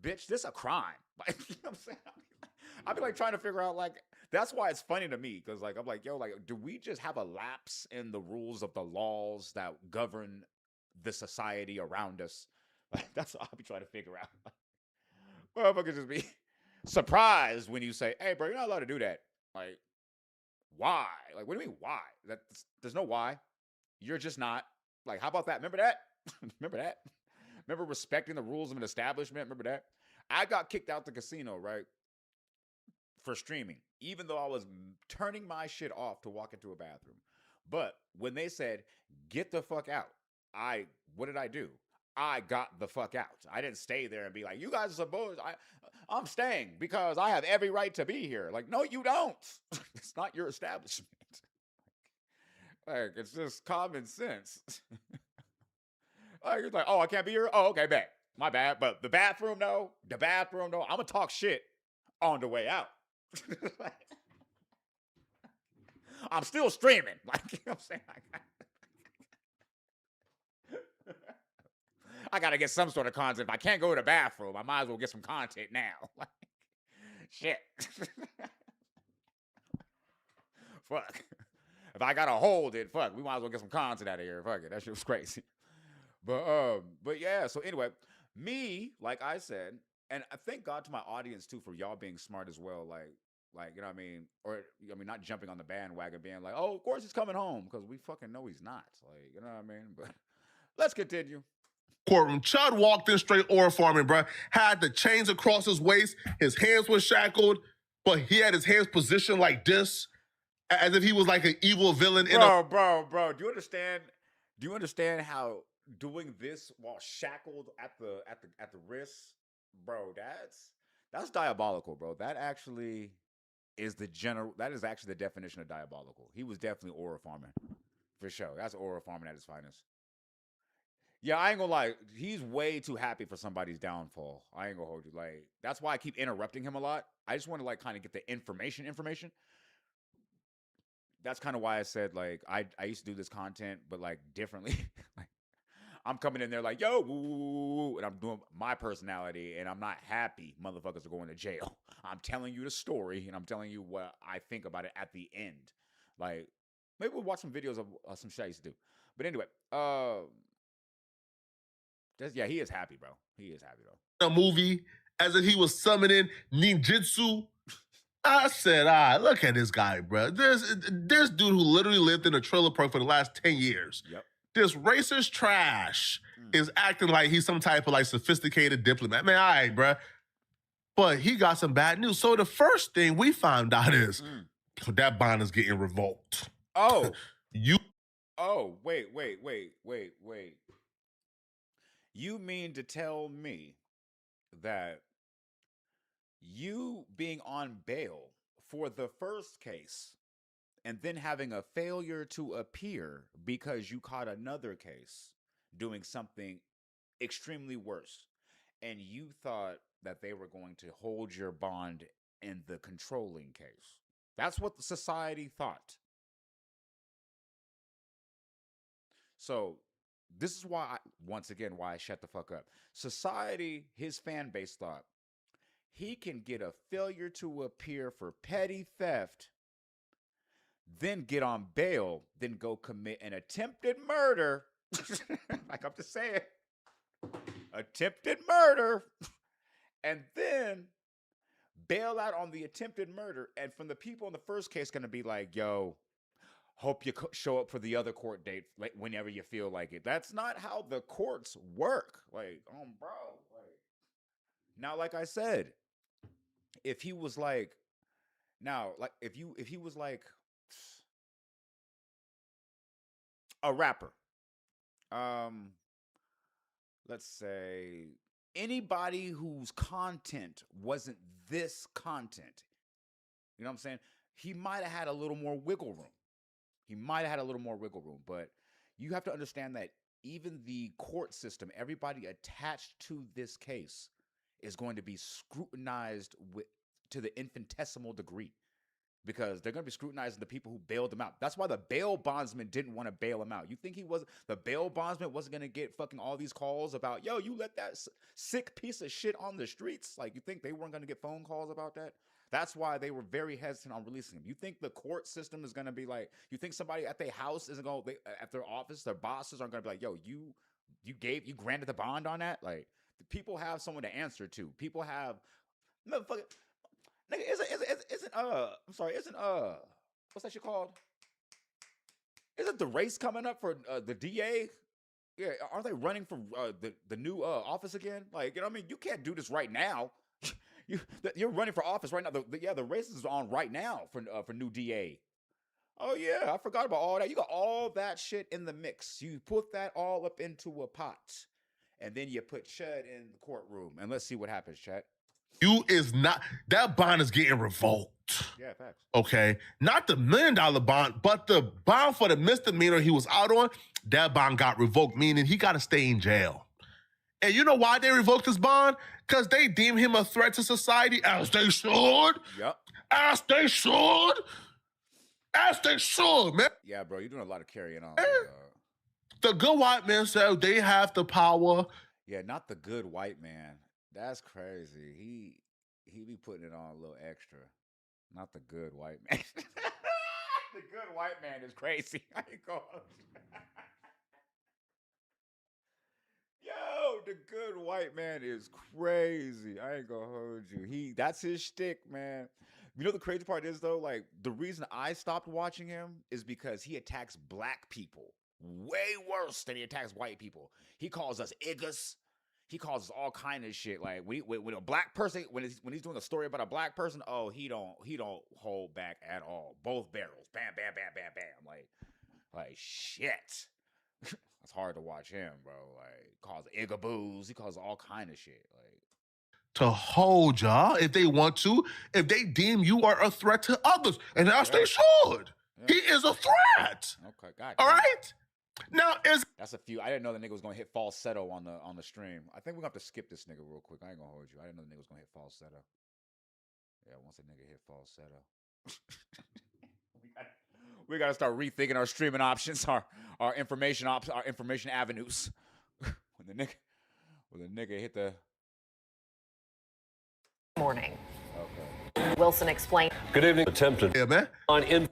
bitch, this a crime. Like, you know what I'm saying? I'd be like trying to figure out, like, that's why it's funny to me, because like I'm like, yo, like, do we just have a lapse in the rules of the laws that govern the society around us? Like, that's what I'll be trying to figure out. Motherfuckers just be surprised when you say, hey, bro, you're not allowed to do that. Like, why? Like, what do you mean, why? There's no why. You're just not. Like, how about that? Remember that? Remember that? Remember respecting the rules of an establishment? Remember that? I got kicked out the casino, right, for streaming, even though I was turning my shit off to walk into a bathroom. But when they said, get the fuck out, what did I do? I got the fuck out. I didn't stay there and be like, you guys are supposed, I'm staying because I have every right to be here. Like, no, you don't. It's not your establishment. Like, it's just common sense. Like, it's like, oh, I can't be here? Oh, okay, bet. My bad. But the bathroom, no. I'm going to talk shit on the way out. I'm still streaming. Like, you know what I'm saying? I got to get some sort of content. If I can't go to the bathroom, I might as well get some content now. Like, shit. Fuck. If I got to hold it, fuck, we might as well get some content out of here. Fuck it. That shit was crazy. But yeah, so anyway, me, like I said, and I thank God to my audience too for y'all being smart as well. Like, you know what I mean? Or, I mean, not jumping on the bandwagon being like, oh, of course he's coming home, because we fucking know he's not. Like, you know what I mean? But let's continue. Courtroom. Chud walked in straight aura farming, bro. Had the chains across his waist. His hands were shackled, but he had his hands positioned like this, as if he was like an evil villain. Bro. Do you understand how doing this while shackled at the wrists, bro? That's diabolical, bro. That is actually the definition of diabolical. He was definitely aura farming, for sure. That's aura farming at its finest. Yeah, I ain't gonna lie. He's way too happy for somebody's downfall. I ain't gonna hold you. Like, that's why I keep interrupting him a lot. I just want to like kind of get the information. That's kind of why I said like I used to do this content, but like differently. Like, I'm coming in there like, yo, woo, and I'm doing my personality, and I'm not happy motherfuckers are going to jail. I'm telling you the story, and I'm telling you what I think about it at the end. Like, maybe we'll watch some videos of some shit I used to do. But anyway, yeah, he is happy, bro. He is happy, though. A movie as if he was summoning ninjutsu. I said, all right, look at this guy, bro. There's dude who literally lived in a trailer park for the last 10 years. Yep. This racist trash is acting like he's some type of like sophisticated diplomat. Man, all right, bro. But he got some bad news. So the first thing we found out is that bond is getting revoked. Oh. You. Oh, wait. You mean to tell me that you being on bail for the first case and then having a failure to appear because you caught another case doing something extremely worse, and you thought that they were going to hold your bond in the controlling case? That's what the society thought. So this is why, why I shut the fuck up. Society, his fan base thought he can get a failure to appear for petty theft, then get on bail, then go commit an attempted murder. Like I'm just saying, attempted murder, and then bail out on the attempted murder. And from the people in the first case, going to be like, yo, hope you show up for the other court date like whenever you feel like it. That's not how the courts work. Like, bro. Like, now, like I said, if he was like, if he was like a rapper, let's say anybody whose content wasn't this content, you know what I'm saying? He might have had a little more wiggle room. But you have to understand that even the court system, everybody attached to this case is going to be scrutinized to the infinitesimal degree, because they're going to be scrutinizing the people who bailed him out. That's why the bail bondsman didn't want to bail him out. You think the bail bondsman wasn't going to get fucking all these calls about, yo, you let that sick piece of shit on the streets? Like, you think they weren't going to get phone calls about that? That's why they were very hesitant on releasing him. You think the court system is going to be like, you think somebody at their house isn't going to, at their office, their bosses aren't going to be like, yo, you granted the bond on that? Like, people have someone to answer to. People have, motherfucker, nigga, isn't what's that shit called? Isn't the race coming up for the DA? Yeah, aren't they running for the new office again? Like, you know what I mean? You can't do this right now. You're running for office right now. The race is on right now for new DA. Oh yeah, I forgot about all that. You got all that shit in the mix. You put that all up into a pot, and then you put Chud in the courtroom, and let's see what happens, Chad. You is not, that bond is getting revoked. Yeah, facts. Okay, not the $1 million bond, but the bond for the misdemeanor he was out on, that bond got revoked, meaning he got to stay in jail. And you know why they revoked his bond? Because they deem him a threat to society, as they should. Yep. As they should. As they should, man. Yeah, bro, you're doing a lot of carrying on. The good white man said they have the power. Yeah, not the good white man. That's crazy. He be putting it on a little extra. Not the good white man. The good white man is crazy. I ain't going. Yo, the good white man is crazy. I ain't gonna hold you. That's his shtick, man. You know the crazy part is though, like the reason I stopped watching him is because he attacks black people way worse than he attacks white people. He calls us iggas. He calls us all kind of shit. Like when a black person, when he's doing a story about a black person, oh, he don't hold back at all. Both barrels, bam, bam, bam, bam, bam. Like shit. It's hard to watch him, bro. Like calls igaboos. He calls all kind of shit. Like to hold y'all if they want to, if they deem you are a threat to others, and as they should. Yeah. He is a threat. Okay, got it. All right. Now that's a few. I didn't know the nigga was gonna hit falsetto on the stream. I think we're gonna have to skip this nigga real quick. I ain't gonna hold you. I didn't know the nigga was gonna hit falsetto. Yeah, once a nigga hit falsetto, we gotta start rethinking our streaming options, our information avenues. when the nigga hit the morning. Okay. Wilson explained. Good evening. Attempted. Yeah, man.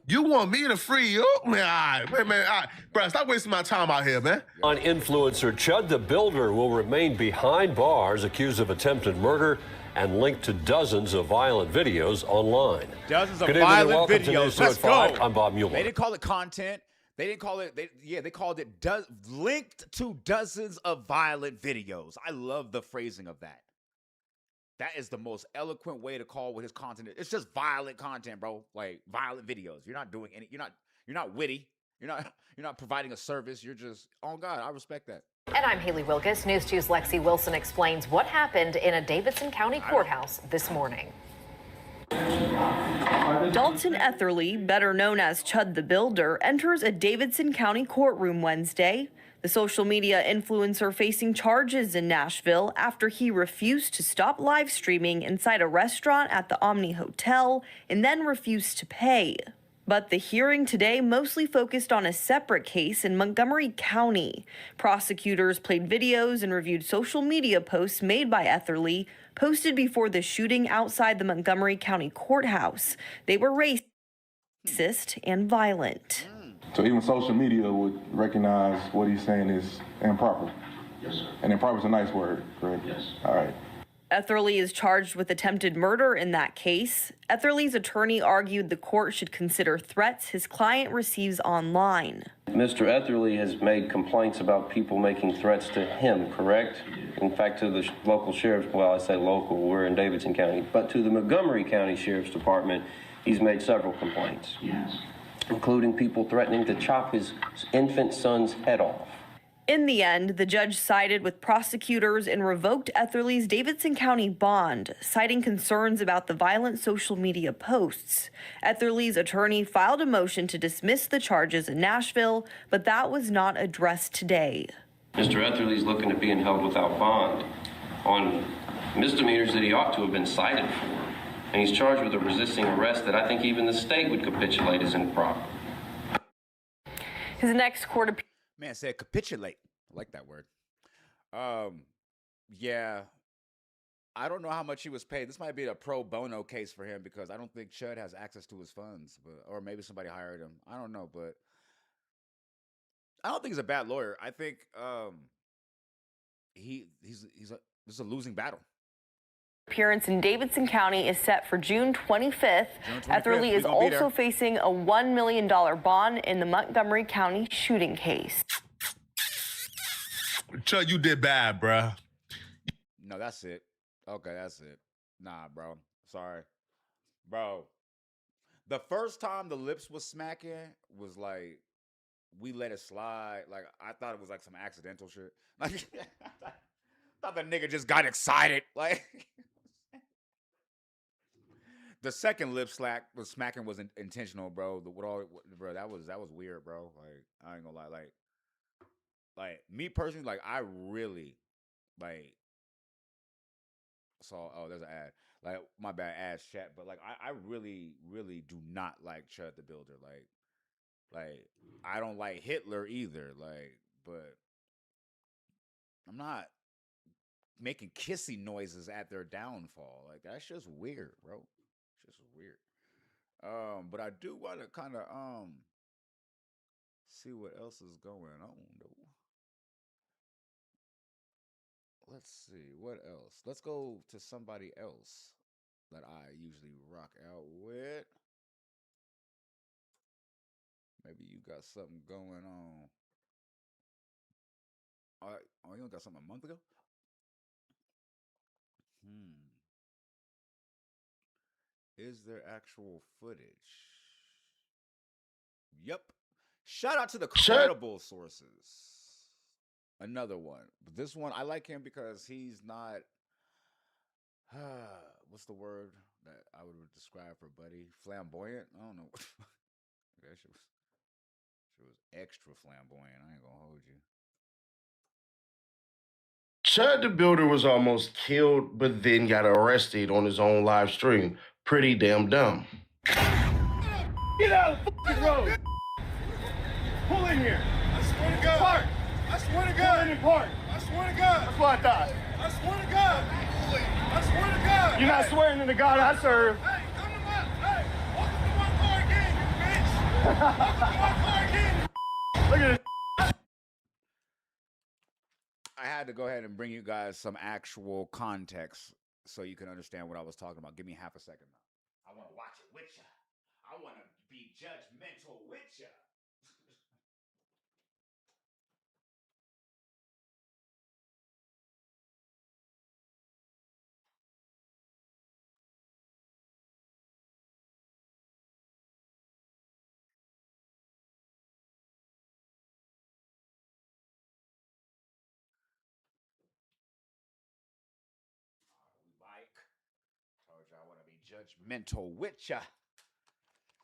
You want me to free you? Man, all right. Bro, stop wasting my time out here, man. On influencer Chud the Builder will remain behind bars, accused of attempted murder and linked to dozens of violent videos online. Dozens of Good evening violent and videos. To Let's go. I'm Bob Mueller. They didn't call it content. They didn't call it. They called it linked to dozens of violent videos. I love the phrasing of that. That is the most eloquent way to call what his content is. It's just violent content, bro. Like violent videos. You're not doing any. You're not witty. You're not providing a service. You're just. Oh God, I respect that. And I'm Haley Wilkes. News 2's Lexi Wilson explains what happened in a Davidson County courthouse this morning. Dalton Etherly, better known as Chud the Builder, enters a Davidson County courtroom Wednesday. The social media influencer facing charges in Nashville after he refused to stop live streaming inside a restaurant at the Omni Hotel and then refused to pay. But the hearing today mostly focused on a separate case in Montgomery County. Prosecutors played videos and reviewed social media posts made by Etherly, posted before the shooting outside the Montgomery County courthouse. They were racist and violent. So even social media would recognize what he's saying is improper? Yes, sir. And improper is a nice word, correct? Yes. All right. Etherly is charged with attempted murder in that case. Etherly's attorney argued the court should consider threats his client receives online. Mr. Etherly has made complaints about people making threats to him, correct? In fact, to the local sheriff's, well, I say local, we're in Davidson County, but to the Montgomery County Sheriff's Department, he's made several complaints. Yes. Including people threatening to chop his infant son's head off. In the end, the judge sided with prosecutors and revoked Etherly's Davidson County bond, citing concerns about the violent social media posts. Etherly's attorney filed a motion to dismiss the charges in Nashville, but that was not addressed today. Mr. Etherly's looking at being held without bond on misdemeanors that he ought to have been cited for. And he's charged with a resisting arrest that I think even the state would capitulate as improper. His next court appearance. Man said capitulate. I like that word. Yeah. I don't know how much he was paid. This might be a pro bono case for him because I don't think Chud has access to his funds, or maybe somebody hired him. I don't know, but I don't think he's a bad lawyer. I think this is a losing battle. Appearance in Davidson County is set for June 25th. Etherly is also facing a $1 million bond in the Montgomery County shooting case. Chud, you did bad, bruh. No, that's it. Okay, that's it. Nah, bro. Sorry. Bro. The first time the lips was smacking was like we let it slide. Like I thought it was like some accidental shit. Like I thought the nigga just got excited. Like the second lip smacking was intentional, bro. Bro, that was weird, bro. Like I ain't gonna lie. Like me personally, like I really like saw. Oh, there's an ad. Like my bad, ass chat. But like I really, really do not like Chud the Builder. Like I don't like Hitler either. Like, but I'm not making kissy noises at their downfall. Like that's just weird, bro. It's just weird. But I do want to kind of see what else is going on though. Let's see what else. Let's go to somebody else that I usually rock out with. Maybe you got something going on. Oh, you got something a month ago? Is there actual footage? Yep. Shout out to the credible sources. Another one. But this one, I like him because he's not what's the word that I would describe for Buddy? Flamboyant? I don't know. That shit was extra flamboyant. I ain't gonna hold you. Chud the Builder was almost killed, but then got arrested on his own live stream. Pretty damn dumb. Get out of the fucking road! Pull in here! I swear to God! Park! I swear to God! Pull in and park! I swear to God! That's what I thought. I swear to God! I swear to God! You're not swearing to the God I serve. Hey, come to my... Hey, welcome to my car again, you bitch! Welcome to my car again! Look at this. I had to go ahead and bring you guys some actual context so you can understand what I was talking about. Give me half a second now. I want to watch it with ya. I want to be judgmental with ya. Told you I want to be judgmental with ya.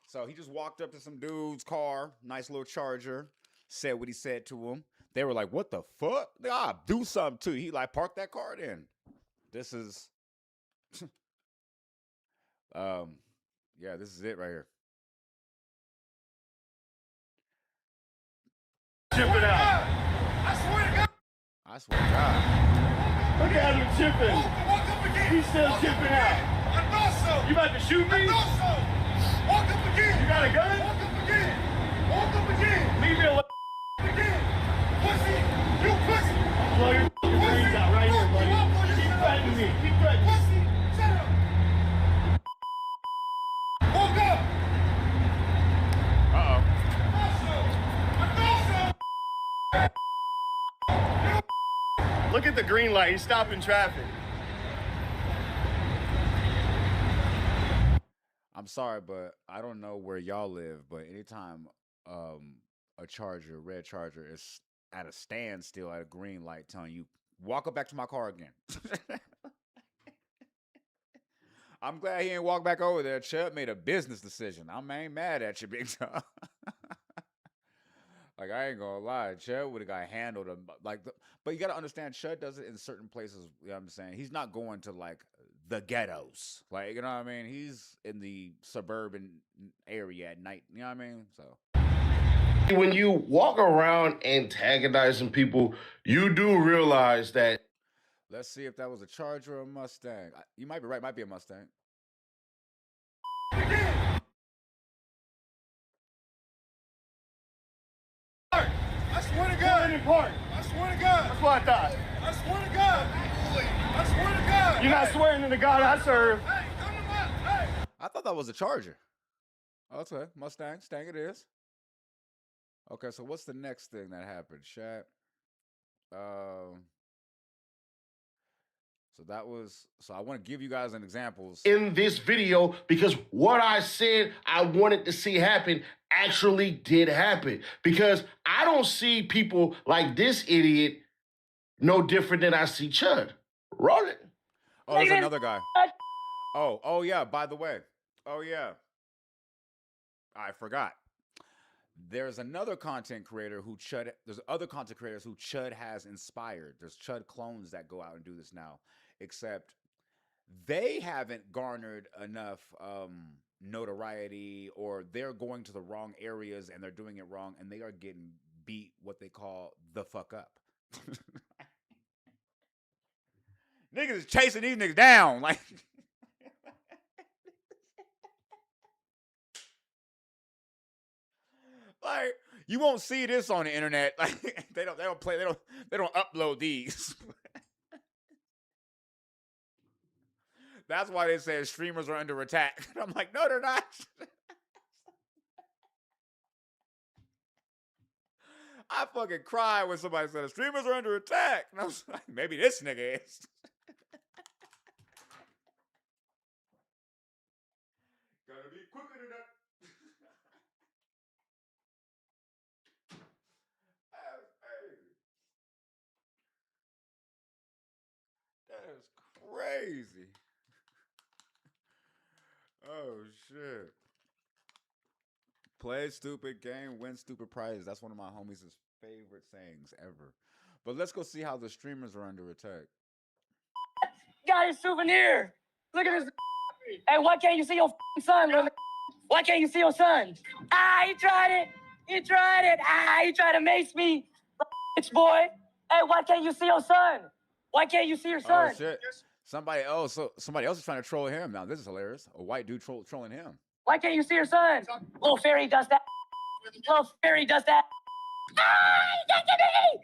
So he just walked up to some dude's car, nice little Charger, said what he said to him. They were like, "What the fuck? Do something to you." He like, "Park that car then." This is, yeah, this is it right here. Chip it out. I swear to God. I swear to God. Look at him chipping. Walk up again. He's still chipping out. I thought so. You about to shoot me? I thought so. Walk up again. You got a gun? Walk up again. Walk up again. Leave me alone. Again. Pussy. You pussy. Blow your brains out right here, buddy. Keep threatening me. Keep threatening me. Pussy. Shut up. Walk up. Uh-oh. Look at the green light. He's stopping traffic. I'm sorry, but I don't know where y'all live, but anytime a Charger, red Charger, is at a standstill at a green light telling you, walk up back to my car again. I'm glad he ain't walked back over there. Chud made a business decision. I ain't mad at you, big time. Like, I ain't gonna lie, Chud would have got handled. But you gotta understand, Chud does it in certain places. You know what I'm saying? He's not going to, like, the ghettos. Like, you know what I mean? He's in the suburban area at night. You know what I mean? So When you walk around antagonizing people, you do realize that. Let's see if that was a Charger or a Mustang. You might be right. Might be a Mustang. I swear to God. In park. I swear to God. That's what I thought. I swear to God. I swear to God. You're not swearing to the God I serve. Hey, come to my... Hey. I thought that was a Charger. Okay, Mustang. Stang it is. Okay, so what's the next thing that happened, chat? So that was, so I want to give you guys an examples. In this video, because what I said I wanted to see happen actually did happen. Because I don't see people like this idiot no different than I see Chud. Roll it. Oh, there's another guy. Oh yeah, by the way. Oh yeah. I forgot. There's another content creator who there's other content creators who Chud has inspired. There's Chud clones that go out and do this now. Except they haven't garnered enough notoriety, or they're going to the wrong areas and they're doing it wrong, and they are getting beat what they call the fuck up. Niggas is chasing these niggas down. Like, like, you won't see this on the internet. Like, they don't upload these. That's why they say streamers are under attack. I'm like, no, they're not. I fucking cried when somebody said streamers are under attack. And I was like, maybe this nigga is. Gotta be quicker than that. That is crazy. Oh, shit. Play stupid game, win stupid prizes. That's one of my homies' favorite sayings ever. But let's go see how the streamers are under attack. Got his souvenir. Look at this. Hey, why can't you see your son? Why can't you see your son? He tried it. He tried it. He tried to mace me. Bitch boy. Hey, why can't you see your son? Why can't you see your son? Oh, shit. Somebody else is trying to troll him. Now, this is hilarious. A white dude trolling him. Why can't you see your son? Little fairy does that. Little fairy does that. He got to me.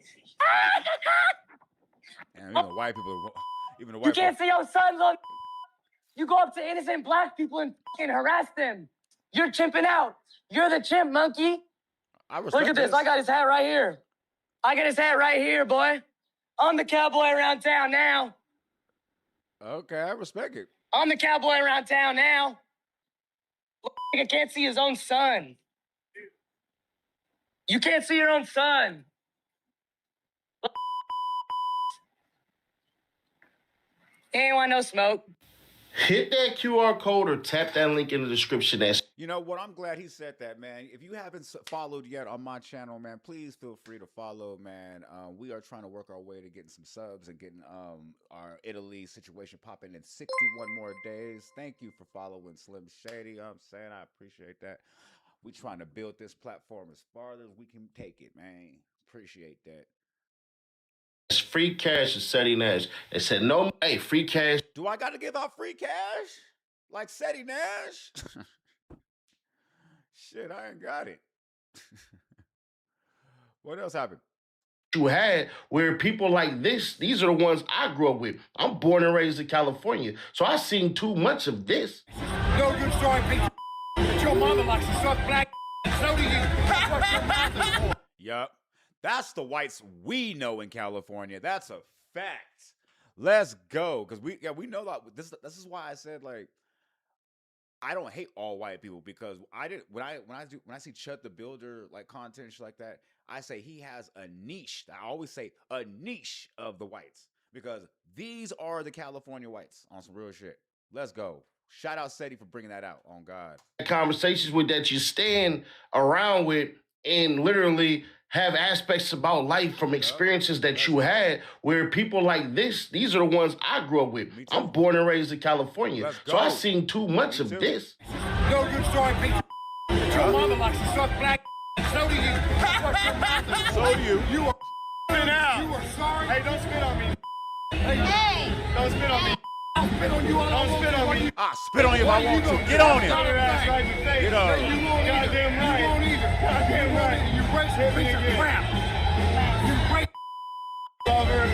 And even the white people, even the white You can't see your son, look. You go up to innocent black people and fucking harass them. You're chimping out. You're the chimp, monkey. Look at this. I got his hat right here. I got his hat right here, boy. I'm the cowboy around town now. Okay, I respect it. I'm the cowboy around town now. I can't see his own son. You can't see your own son. He ain't want no smoke. Hit that QR code or tap that link in the description. You know what? I'm glad he said that, man. If you haven't followed yet on my channel, man, please feel free to follow, man. We are trying to work our way to getting some subs and getting our Italy situation popping in 61 more days. Thank you for following Slim Shady. I'm saying I appreciate that. We trying to build this platform as far as we can take it, man. Appreciate that. It's free cash to Seti Nash. They said, no, hey, free cash. Do I got to give out free cash? Like Seti Nash? Shit, I ain't got it. What else happened? You had where people like this, these are the ones I grew up with. I'm born and raised in California, so I seen too much of this. No good story, bitch. But your mother likes to suck black. So do you. That's what your mouth is for. Yup. That's the whites we know in California. That's a fact. Let's go. Because we know that this is why I said, like, I don't hate all white people, because when I see Chud the Builder like content and shit like that, I say he has a niche. I always say a niche of the whites, because these are the California whites on some real shit. Let's go. Shout out Seti for bringing that out. On God. Conversations with that you stand around with and literally have aspects about life from experiences that you had, where people like this, these are the ones I grew up with. I'm born and raised in California, so I seen too much of this. No good story, bitch. But your mother likes to suck black. So do you. That's what your mouth is for. So do you. You are spit out. You are sorry. Hey, don't spit on me. Hey. Don't spit on me. I'll spit on you. Don't spit on me. Ah, spit on you if I want to. Get on him. Get on him. You won't goddamn right. You won't either. Goddamn right. You racist piece of crap. You racist lover.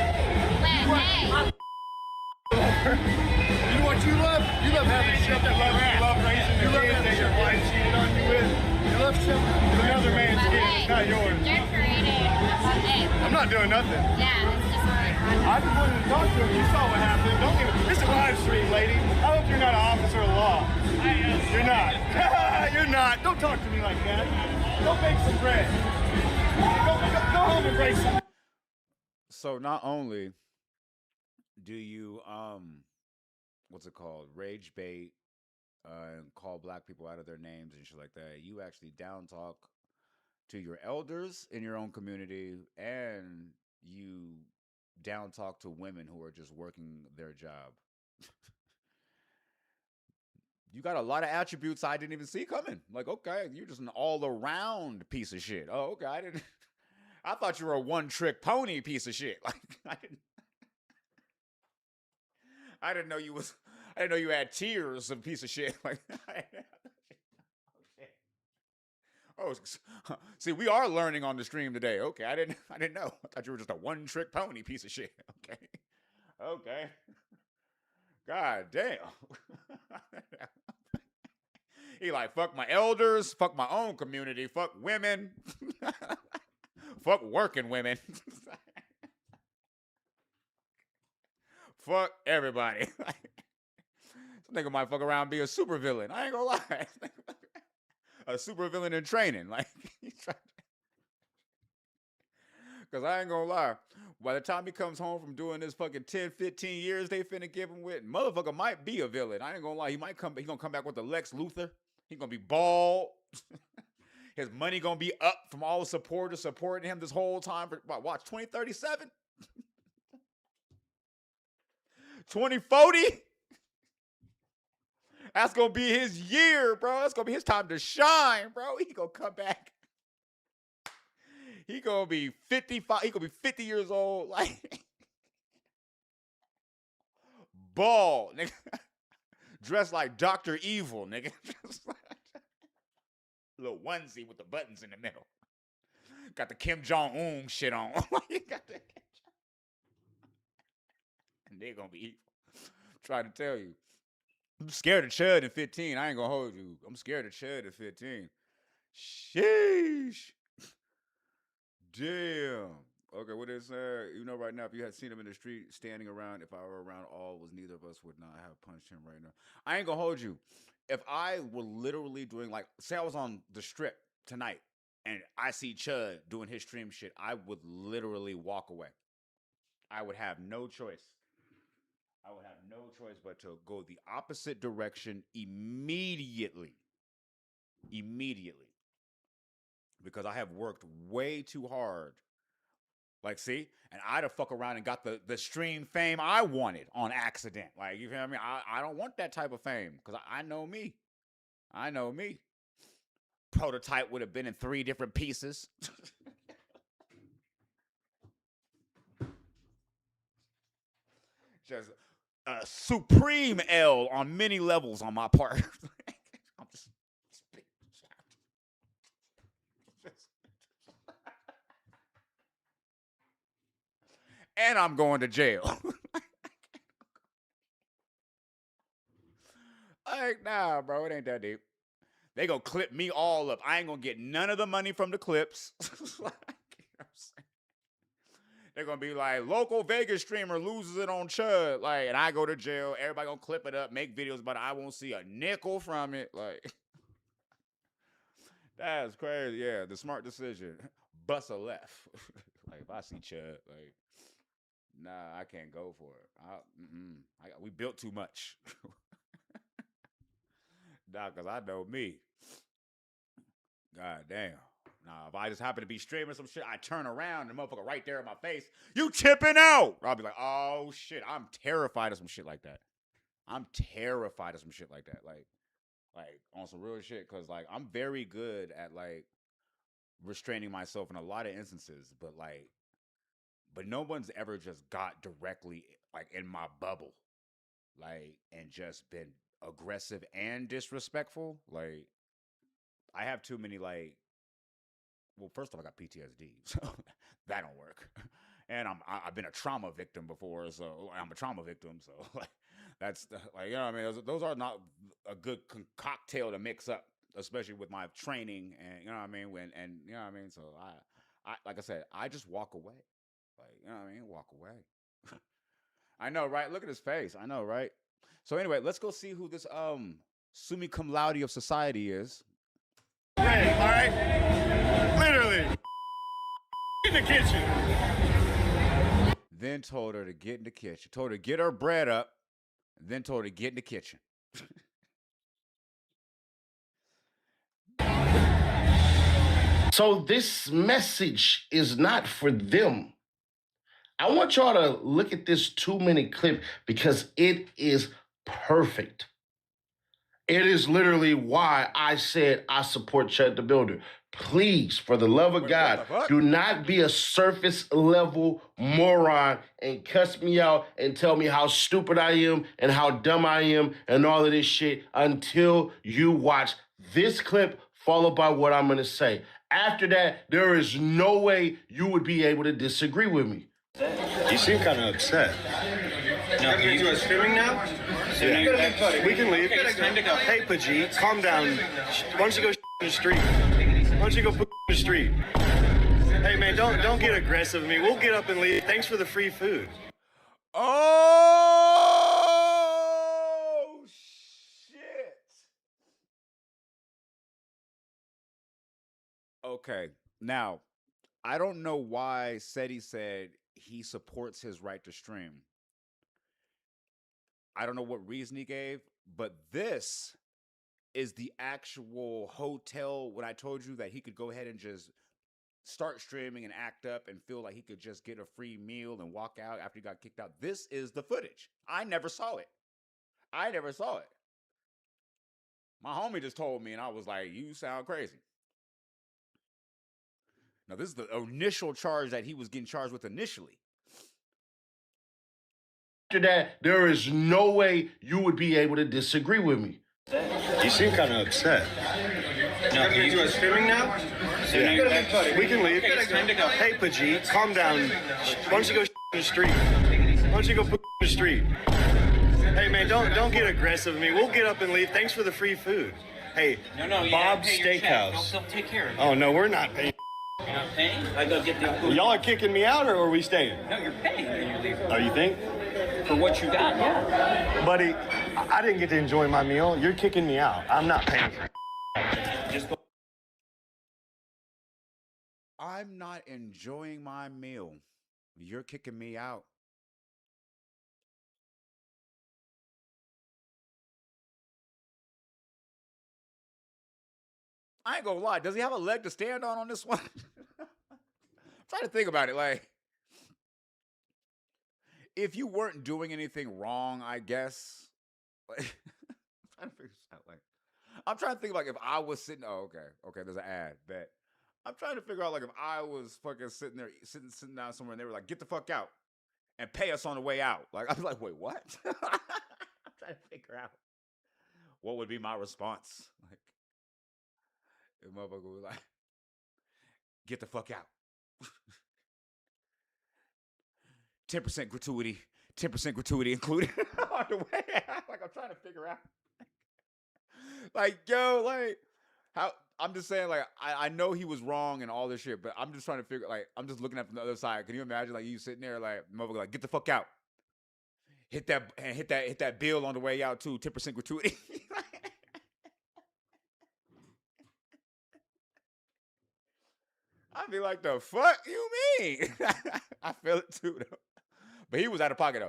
You know what you love? You love having shit that love raising the kids that your wife cheated on you with. You love shit with another man's kids, not yours. I'm not doing nothing. Yeah, it's just like I just wanted to talk to him. You saw what happened. Don't even. This is a live stream, lady. I hope you're not an officer of law. I am. You're not. You're not. Don't talk to me like that. Go make some bread. Go home and break some. So not only do you what's it called, rage bait and call black people out of their names and shit like that, you actually down talk to your elders in your own community, and you down talk to women who are just working their job. You got a lot of attributes I didn't even see coming. Like, okay, you're just an all-around piece of shit. Oh, okay, I thought you were a one-trick pony piece of shit. Like, I didn't know you had tears of piece of shit. Like, oh, see, we are learning on the stream today. Okay, I didn't know. I thought you were just a one-trick pony piece of shit. Okay. God damn. He like, fuck my elders, fuck my own community, fuck women, fuck working women, fuck everybody. This nigga might fuck around and be a supervillain. I ain't gonna lie. A supervillain in training. Like, because I ain't gonna lie. By the time he comes home from doing this fucking 10, 15 years they finna give him with, motherfucker might be a villain. I ain't gonna lie. He gonna come back with the Lex Luthor. He gonna be bald. His money gonna be up from all the supporters supporting him this whole time. Watch, 2037? 2040? That's gonna be his year, bro. That's gonna be his time to shine, bro. He gonna come back. He gonna be 55. He gonna be 50 years old, like bald, nigga. Dressed like Dr. Evil, nigga. Little onesie with the buttons in the middle. Got the Kim Jong-un shit on. And they're gonna be evil. I'm trying to tell you. I'm scared of Chud at 15. I ain't gonna hold you. I'm scared of Chud at 15. Sheesh. Damn. Okay, what is you know, right now, if you had seen him in the street standing around, if I were around all, was neither of us would not have punched him right now. I ain't gonna hold you. If I were literally doing, like, say I was on the strip tonight and I see Chud doing his stream shit, I would literally walk away. I would have no choice. I would have no choice but to go the opposite direction immediately. Immediately. Because I have worked way too hard. Like, see? And I'd have fuck around and got the stream fame I wanted on accident. Like, you feel me? I don't want that type of fame because I know me. I know me. Prototype would have been in 3 different pieces. Just a supreme L on many levels on my part. I'm just and I'm going to jail. Like, nah, bro, it ain't that deep. They gonna clip me all up. I ain't gonna get none of the money from the clips. Like, you know what I'm saying? They're gonna be like, local Vegas streamer loses it on Chud. Like, and I go to jail. Everybody gonna clip it up, make videos, but I won't see a nickel from it. Like, that's crazy. Yeah, the smart decision. Bust a left. Like, if I see Chud, like, nah, I can't go for it. We built too much. Nah, because I know me. God damn. Nah, if I just happen to be streaming some shit, I turn around and the motherfucker right there in my face, you tipping out. I'll be like, oh shit, I'm terrified of some shit like that. I'm terrified of some shit like that. Like on some real shit, because like I'm very good at like restraining myself in a lot of instances, but no one's ever just got directly like in my bubble, like, and just been aggressive and disrespectful. Like, I have too many, like, well, first off, I got PTSD, so that don't work. And I've been a trauma victim before, so I'm a trauma victim, so like that's like, you know what I mean? Those are not a good cocktail to mix up, especially with my training, and you know what I mean, and you know what I mean. So I like I said, I just walk away, like, you know what I mean, walk away. I know, right? Look at his face. I know, right? So anyway, let's go see who this summa cum laude of society is. Ready, all right? Literally. In the kitchen. Then told her to get in the kitchen. Told her to get her bread up. Then told her to get in the kitchen. So this message is not for them. I want y'all to look at this 2-minute clip because it is perfect. It is literally why I said I support Chud the Builder. Please, for the love of God, do not be a surface level moron and cuss me out and tell me how stupid I am and how dumb I am and all of this shit until you watch this clip followed by what I'm going to say. After that, there is no way you would be able to disagree with me. You seem kind of upset. No, you are streaming now? So yeah. We can leave. It's time to go. Hey, Pajit, calm down. Why don't you go in the street? Why don't you go in the street? Hey, man, don't get aggressive with me. We'll get up and leave. Thanks for the free food. Oh, shit. Okay, now, I don't know why Seti said he supports his right to stream. I don't know what reason he gave, but this is the actual hotel when I told you that he could go ahead and just start streaming and act up and feel like he could just get a free meal and walk out after he got kicked out. This is the footage. I never saw it. My homie just told me, and I was like, you sound crazy. Now, this is the initial charge that he was getting charged with initially. After that, there is no way you would be able to disagree with me. You seem kind of upset. No, you are streaming now? So yeah. We can leave. It's time to go. Hey, Pajit, calm down. Why don't you go in the street? Why don't you go in the street? Hey, man, don't get aggressive with me. We'll get up and leave. Thanks for the free food. Hey, Bob's Steakhouse. They'll take care of it. Oh, no, we're not paying. You're not paying? I go get the food. Y'all are kicking me out, or are we staying? No, you're paying. You're leaving. Oh, you think? For what you got, yeah. Buddy, I didn't get to enjoy my meal. You're kicking me out. I'm not paying for it. Just go. I'm not enjoying my meal. You're kicking me out. I ain't gonna lie. Does he have a leg to stand on this one? I'm trying to think about it. Like, if you weren't doing anything wrong, I guess. Like, I'm trying to figure this out. Like, I'm trying to think like if I was sitting. Oh, okay. There's an ad. Bet. I'm trying to figure out like if I was fucking sitting there, sitting down somewhere, and they were like, "Get the fuck out," and pay us on the way out. Like, I'm like, wait, what? I'm trying to figure out what would be my response. Like, if motherfucker was like, "Get the fuck out." 10% gratuity, 10% gratuity included on the way out. Like, I'm trying to figure out. Like, yo, like, how, I'm just saying, like, I know he was wrong and all this shit, but I'm just trying to figure, like, I'm just looking at from the other side. Can you imagine, like, you sitting there, like, motherfucker, like, get the fuck out. Hit that bill on the way out, too, 10% gratuity. I'd be like, the fuck you mean? I feel it, too, though. But he was out of pocket, though.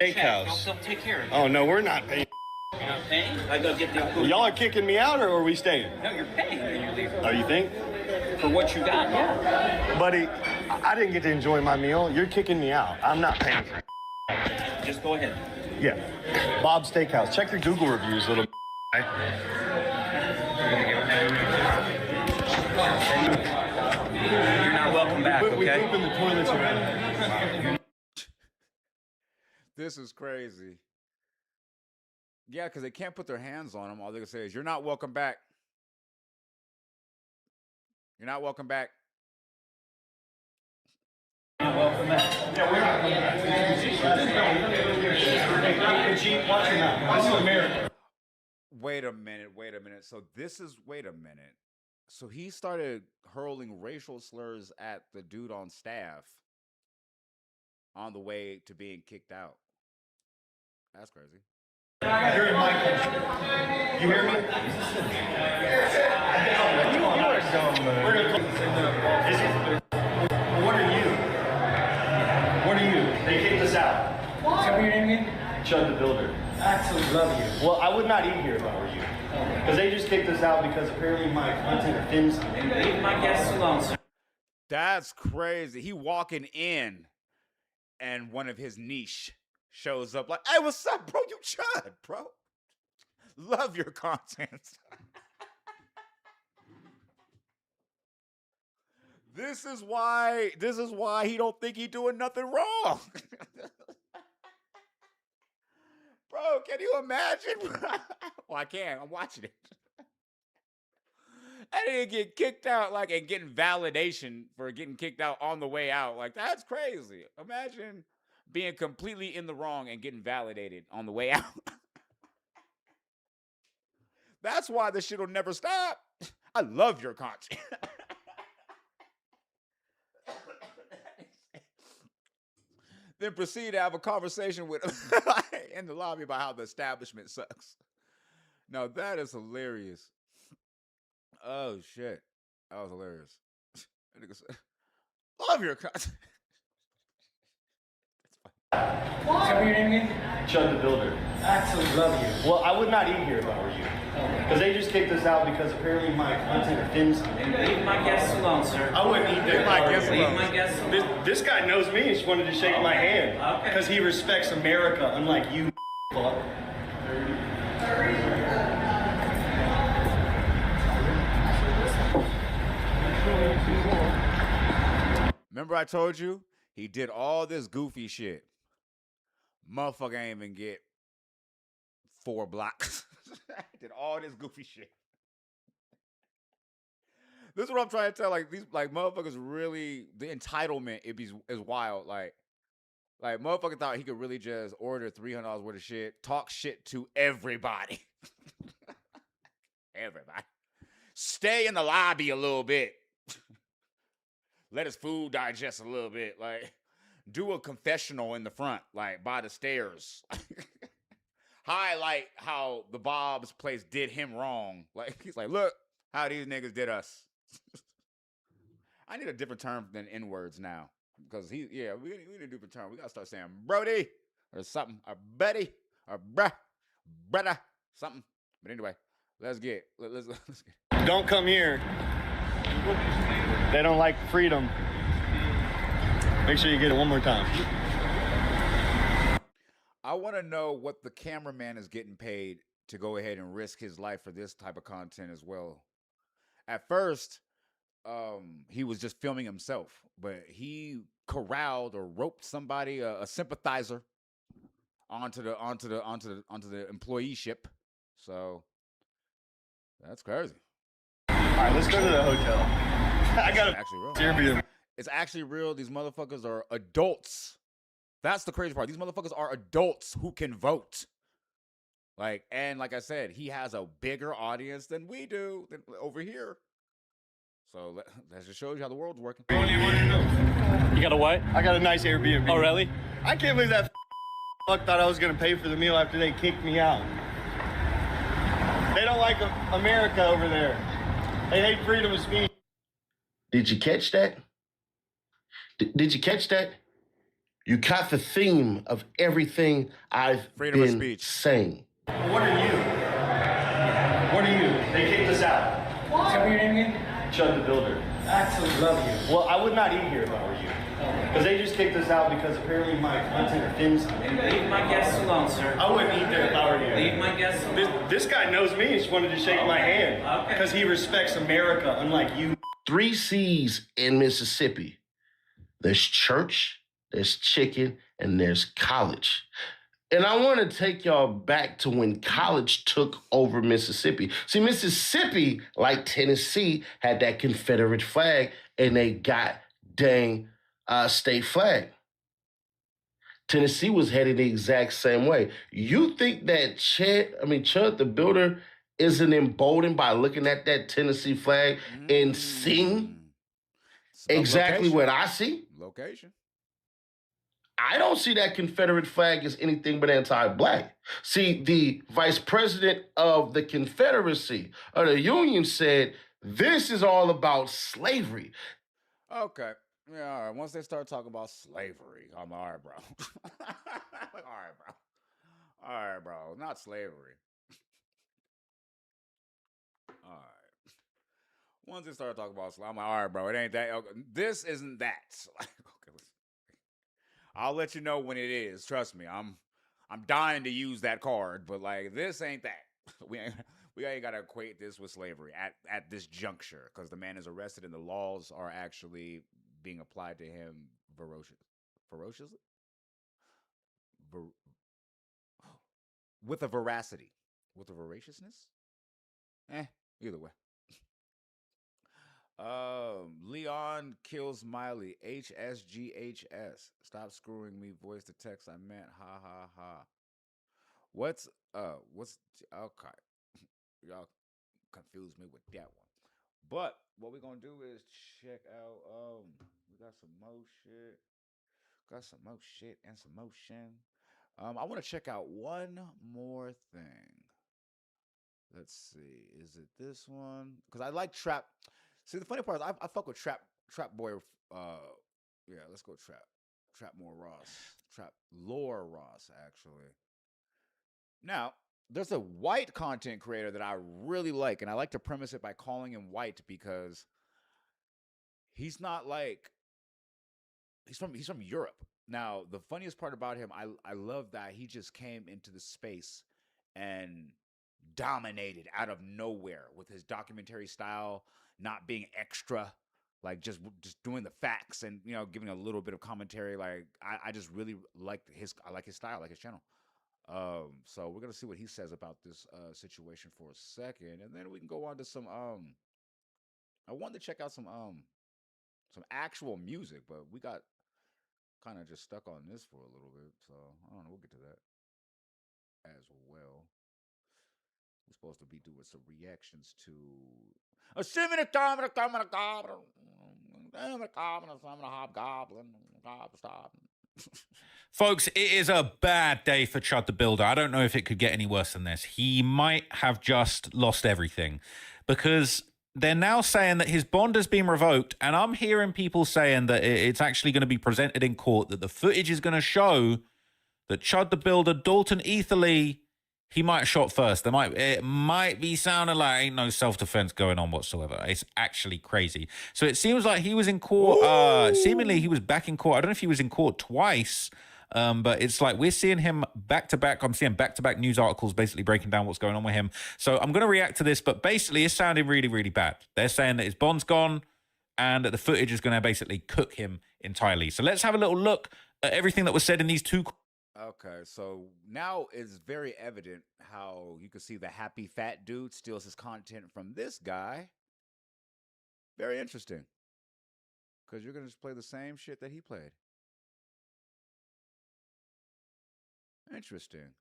Steakhouse. They'll take care of it. Oh, no, we're not paying. You're not paying? I go get the food. Y'all are kicking me out, or are we staying? No, you're paying. You're leaving. Oh, you think? For what you got, yeah. Buddy, I didn't get to enjoy my meal. You're kicking me out. I'm not paying for it. Just go ahead. Yeah. Bob's Steakhouse. Check your Google reviews, little. You're not welcome back, okay? We poop in the toilets already. This is crazy. Yeah, because they can't put their hands on him. All they can say is, "You're not welcome back. You're not welcome back." Welcome back. Yeah, we're not watch your mouth. This is America. Wait a minute. So wait a minute. So he started hurling racial slurs at the dude on staff. on the way to being kicked out. That's crazy. You're in my country. You hear me? What are you? What are you? They kicked us out. Tell me your name again? Chud the Builder. I absolutely love you. Well, I would not eat here if I were you. Because they just kicked us out because apparently my content offends them. Leave my guests alone, sir. That's crazy. He walking in, and one of his niche shows up like, "Hey, what's up, bro? You Chud, bro. Love your content." This is why he don't think he doing nothing wrong. Bro, can you imagine? Well, I can. I'm watching it. And he get kicked out, like, and getting validation for getting kicked out on the way out. Like, that's crazy. Imagine being completely in the wrong and getting validated on the way out. That's why this shit will never stop. I love your content. Then proceed to have a conversation with him in the lobby about how the establishment sucks. Now, that is hilarious. Oh, shit. That was hilarious. Love your content. Tell me your name again? Chud the Builder. I absolutely love you. Well, I would not eat here if I were you. Because they just kicked us out because apparently my content offends them. Leave my guests alone, sir. I wouldn't eat there. Leave my guests alone. This guy knows me and just wanted to shake my hand. Because he respects America, unlike you, fuck. Remember I told you? He did all this goofy shit. Motherfucker ain't even get 4 blocks. Did all this goofy shit. This is what I'm trying to tell. Like, these motherfuckers really, the entitlement is wild. Like motherfucker thought he could really just order $300 worth of shit, talk shit to everybody. Everybody. Stay in the lobby a little bit. Let his food digest a little bit. Like, do a confessional in the front, like by the stairs. Highlight how the Bob's place did him wrong. Like, he's like, look how these niggas did us. I need a different term than N-words now. Because we need a different term. We gotta start saying Brody or something, or buddy, or brother, something. But anyway, let's get. Don't come here. They don't like freedom. Make sure you get it one more time. I want to know what the cameraman is getting paid to go ahead and risk his life for this type of content as well. At first, he was just filming himself, but he corralled or roped somebody, a sympathizer, onto the employee ship. So that's crazy. All right, let's go to the hotel. I got real. It's actually real. These motherfuckers are adults. That's the crazy part. These motherfuckers are adults who can vote. Like I said, he has a bigger audience than we do over here. So that just shows you how the world's working. You got a what? I got a nice Airbnb. Oh, really? I can't believe that fuck thought I was going to pay for the meal after they kicked me out. They don't like America over there. They hate freedom of speech. Did you catch that? Did you catch that? You caught the theme of everything I've been saying. What are you? What are you? They kicked us out. Tell me your name again? Chud the Builder. I absolutely love you. Well, I would not eat here if I were you. Because they just kicked us out because apparently my content offends them. Leave my guests alone, sir. I wouldn't eat there if I were you. Leave my guests alone. This guy knows me and just wanted to shake my hand. Because he respects America, unlike you. 3 C's in Mississippi. There's church, there's chicken, and there's college. And I want to take y'all back to when college took over Mississippi. See, Mississippi, like Tennessee, had that Confederate flag, and they got dang state flag. Tennessee was headed the exact same way. You think that Chud the Builder isn't emboldened by looking at that Tennessee flag and seeing exactly what I see? Location. I don't see that Confederate flag as anything but anti-black. See, the vice president of the Confederacy, of the Union, said, this is all about slavery. Okay. Yeah, all right. Once they start talking about slavery, I'm all right, bro. All right, bro. All right, bro. Not slavery. All right. Once they start talking about slavery, I'm like, all right, bro. It ain't that. Okay. This isn't that. Okay, listen. I'll let you know when it is. Trust me. I'm dying to use that card, but like this ain't that. We ain't gotta equate this with slavery at this juncture, because the man is arrested and the laws are actually being applied to him ferociously? With a veracity. With a voraciousness? Either way. Leon kills Miley. HSGHS. Stop screwing me. Voice to text. I meant ha ha ha. What's okay. Y'all confused me with that one. But what we're gonna do is check out we got some more shit. Got some more shit and some motion. I want to check out one more thing. Let's see. Is it this one? Because I like trap. See, the funny part is I fuck with Trap Boy. Yeah, let's go Trap more Ross. Trap Lore Ross, actually. Now, there's a white content creator that I really like, and I like to premise it by calling him white because he's not like he's from Europe. Now, the funniest part about him, I love that he just came into the space and dominated out of nowhere with his documentary style, not being extra, like just doing the facts and, you know, giving a little bit of commentary. Like I just really like his style, like his channel. So we're gonna see what he says about this situation for a second, and then we can go on to some I wanted to check out some actual music, but we got kind of just stuck on this for a little bit, so I don't know, we'll get to that as well. We're supposed to be doing some reactions to a hobgoblin. Folks, it is a bad day for Chud the Builder. I don't know if it could get any worse than this. He might have just lost everything, because they're now saying that his bond has been revoked, and I'm hearing people saying that it's actually going to be presented in court, that the footage is going to show that Chud the Builder, Dalton Etherly, he might have shot first. It might be sounding like ain't no self-defense going on whatsoever. It's actually crazy. So it seems like he was in court. Seemingly he was back in court. I don't know if he was in court twice, but it's like we're seeing him back-to-back. I'm seeing back-to-back news articles basically breaking down what's going on with him. So I'm going to react to this, but basically it's sounding really, really bad. They're saying that his bond's gone and that the footage is going to basically cook him entirely. So let's have a little look at everything that was said in these two. Okay, so now it's very evident how you can see the happy fat dude steals his content from this guy. Very interesting. Because you're going to just play the same shit that he played. Interesting.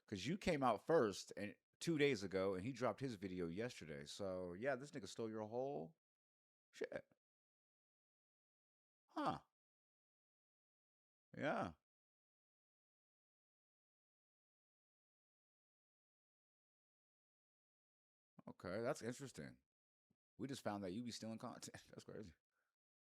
Because you came out first and 2 days ago, and he dropped his video yesterday. So, yeah, this nigga stole your whole shit. Huh. Yeah. Okay, that's interesting. We just found that you be stealing content. That's crazy.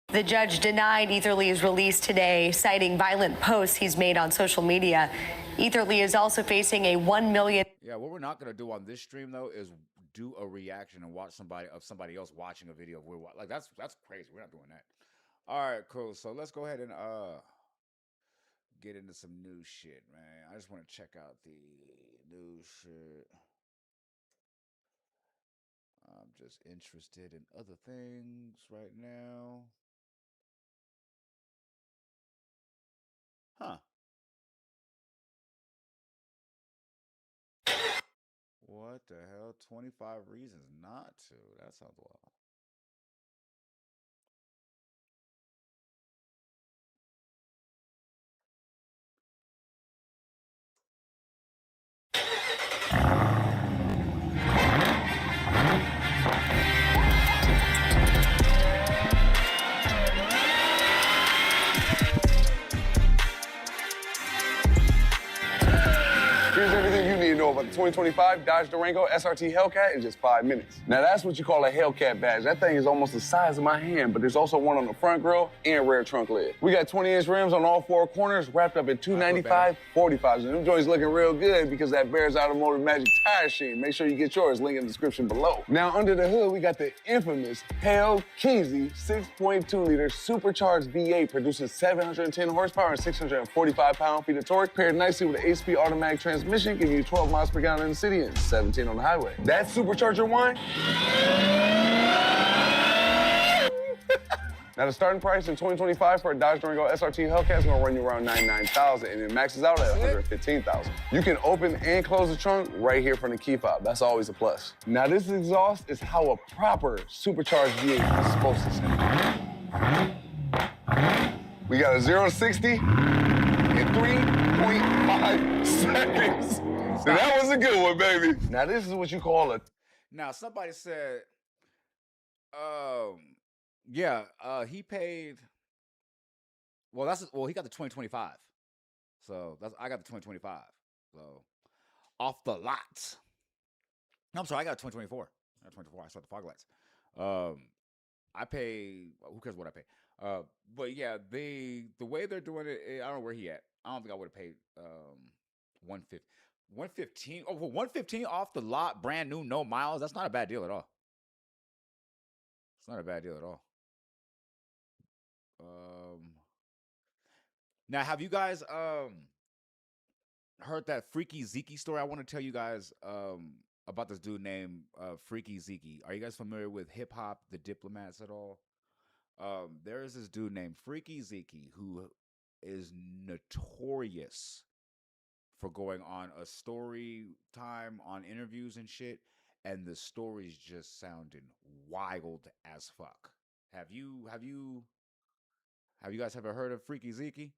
The judge denied Etherly's release today, citing violent posts he's made on social media. Etherly is also facing a $1 million. Yeah, what we're not gonna do on this stream though is do a reaction and watch somebody else watching a video. Like that's crazy. We're not doing that. All right, cool. So let's go ahead and get into some new shit, man. I just want to check out the new shit. I'm just interested in other things right now. Huh. What the hell? 25 reasons not to. That sounds wild. 2025 Dodge Durango SRT Hellcat in just 5 minutes. Now that's what you call a Hellcat badge. That thing is almost the size of my hand, but there's also one on the front grille and rear trunk lid. We got 20-inch rims on all 4 corners, wrapped up in 295 45s. And them joints looking real good because that Bears Automotive Magic Tire Sheen. Make sure you get yours, link in the description below. Now under the hood, we got the infamous Hellkeezy 6.2-liter supercharged V8 producing 710 horsepower and 645 pound-feet of torque, paired nicely with an 8-speed automatic transmission, giving you 12 miles per gallon in the city and 17 on the highway. That supercharger one? Now the starting price in 2025 for a Dodge Durango SRT Hellcat is gonna run you around $99,000 and it maxes out at $115,000. You can open and close the trunk right here from the key fob. That's always a plus. Now this exhaust is how a proper supercharged V8 is supposed to sound. We got a 0-60 in 3.5 seconds. So that was a good one, baby. Now this is what you call a... Now somebody said, he paid. Well, he got the 2025. So I got the 2025. So off the lot. No, I'm sorry, I got a 2024. I got 24. I saw the fog lights. I pay. Who cares what I pay? But yeah, the way they're doing it, I don't know where he at. I don't think I would have paid 150. 115. Oh, for 115 off the lot, brand new, no miles. That's not a bad deal at all. It's not a bad deal at all. Now, have you guys heard that Freaky Zeke story? I want to tell you guys about this dude named Freaky Zeke. Are you guys familiar with Hip Hop, the Diplomats at all? There is this dude named Freaky Zeke who is notorious for going on a story time on interviews and shit, and the stories just sounding wild as fuck. Have you guys ever heard of Freaky Zeke?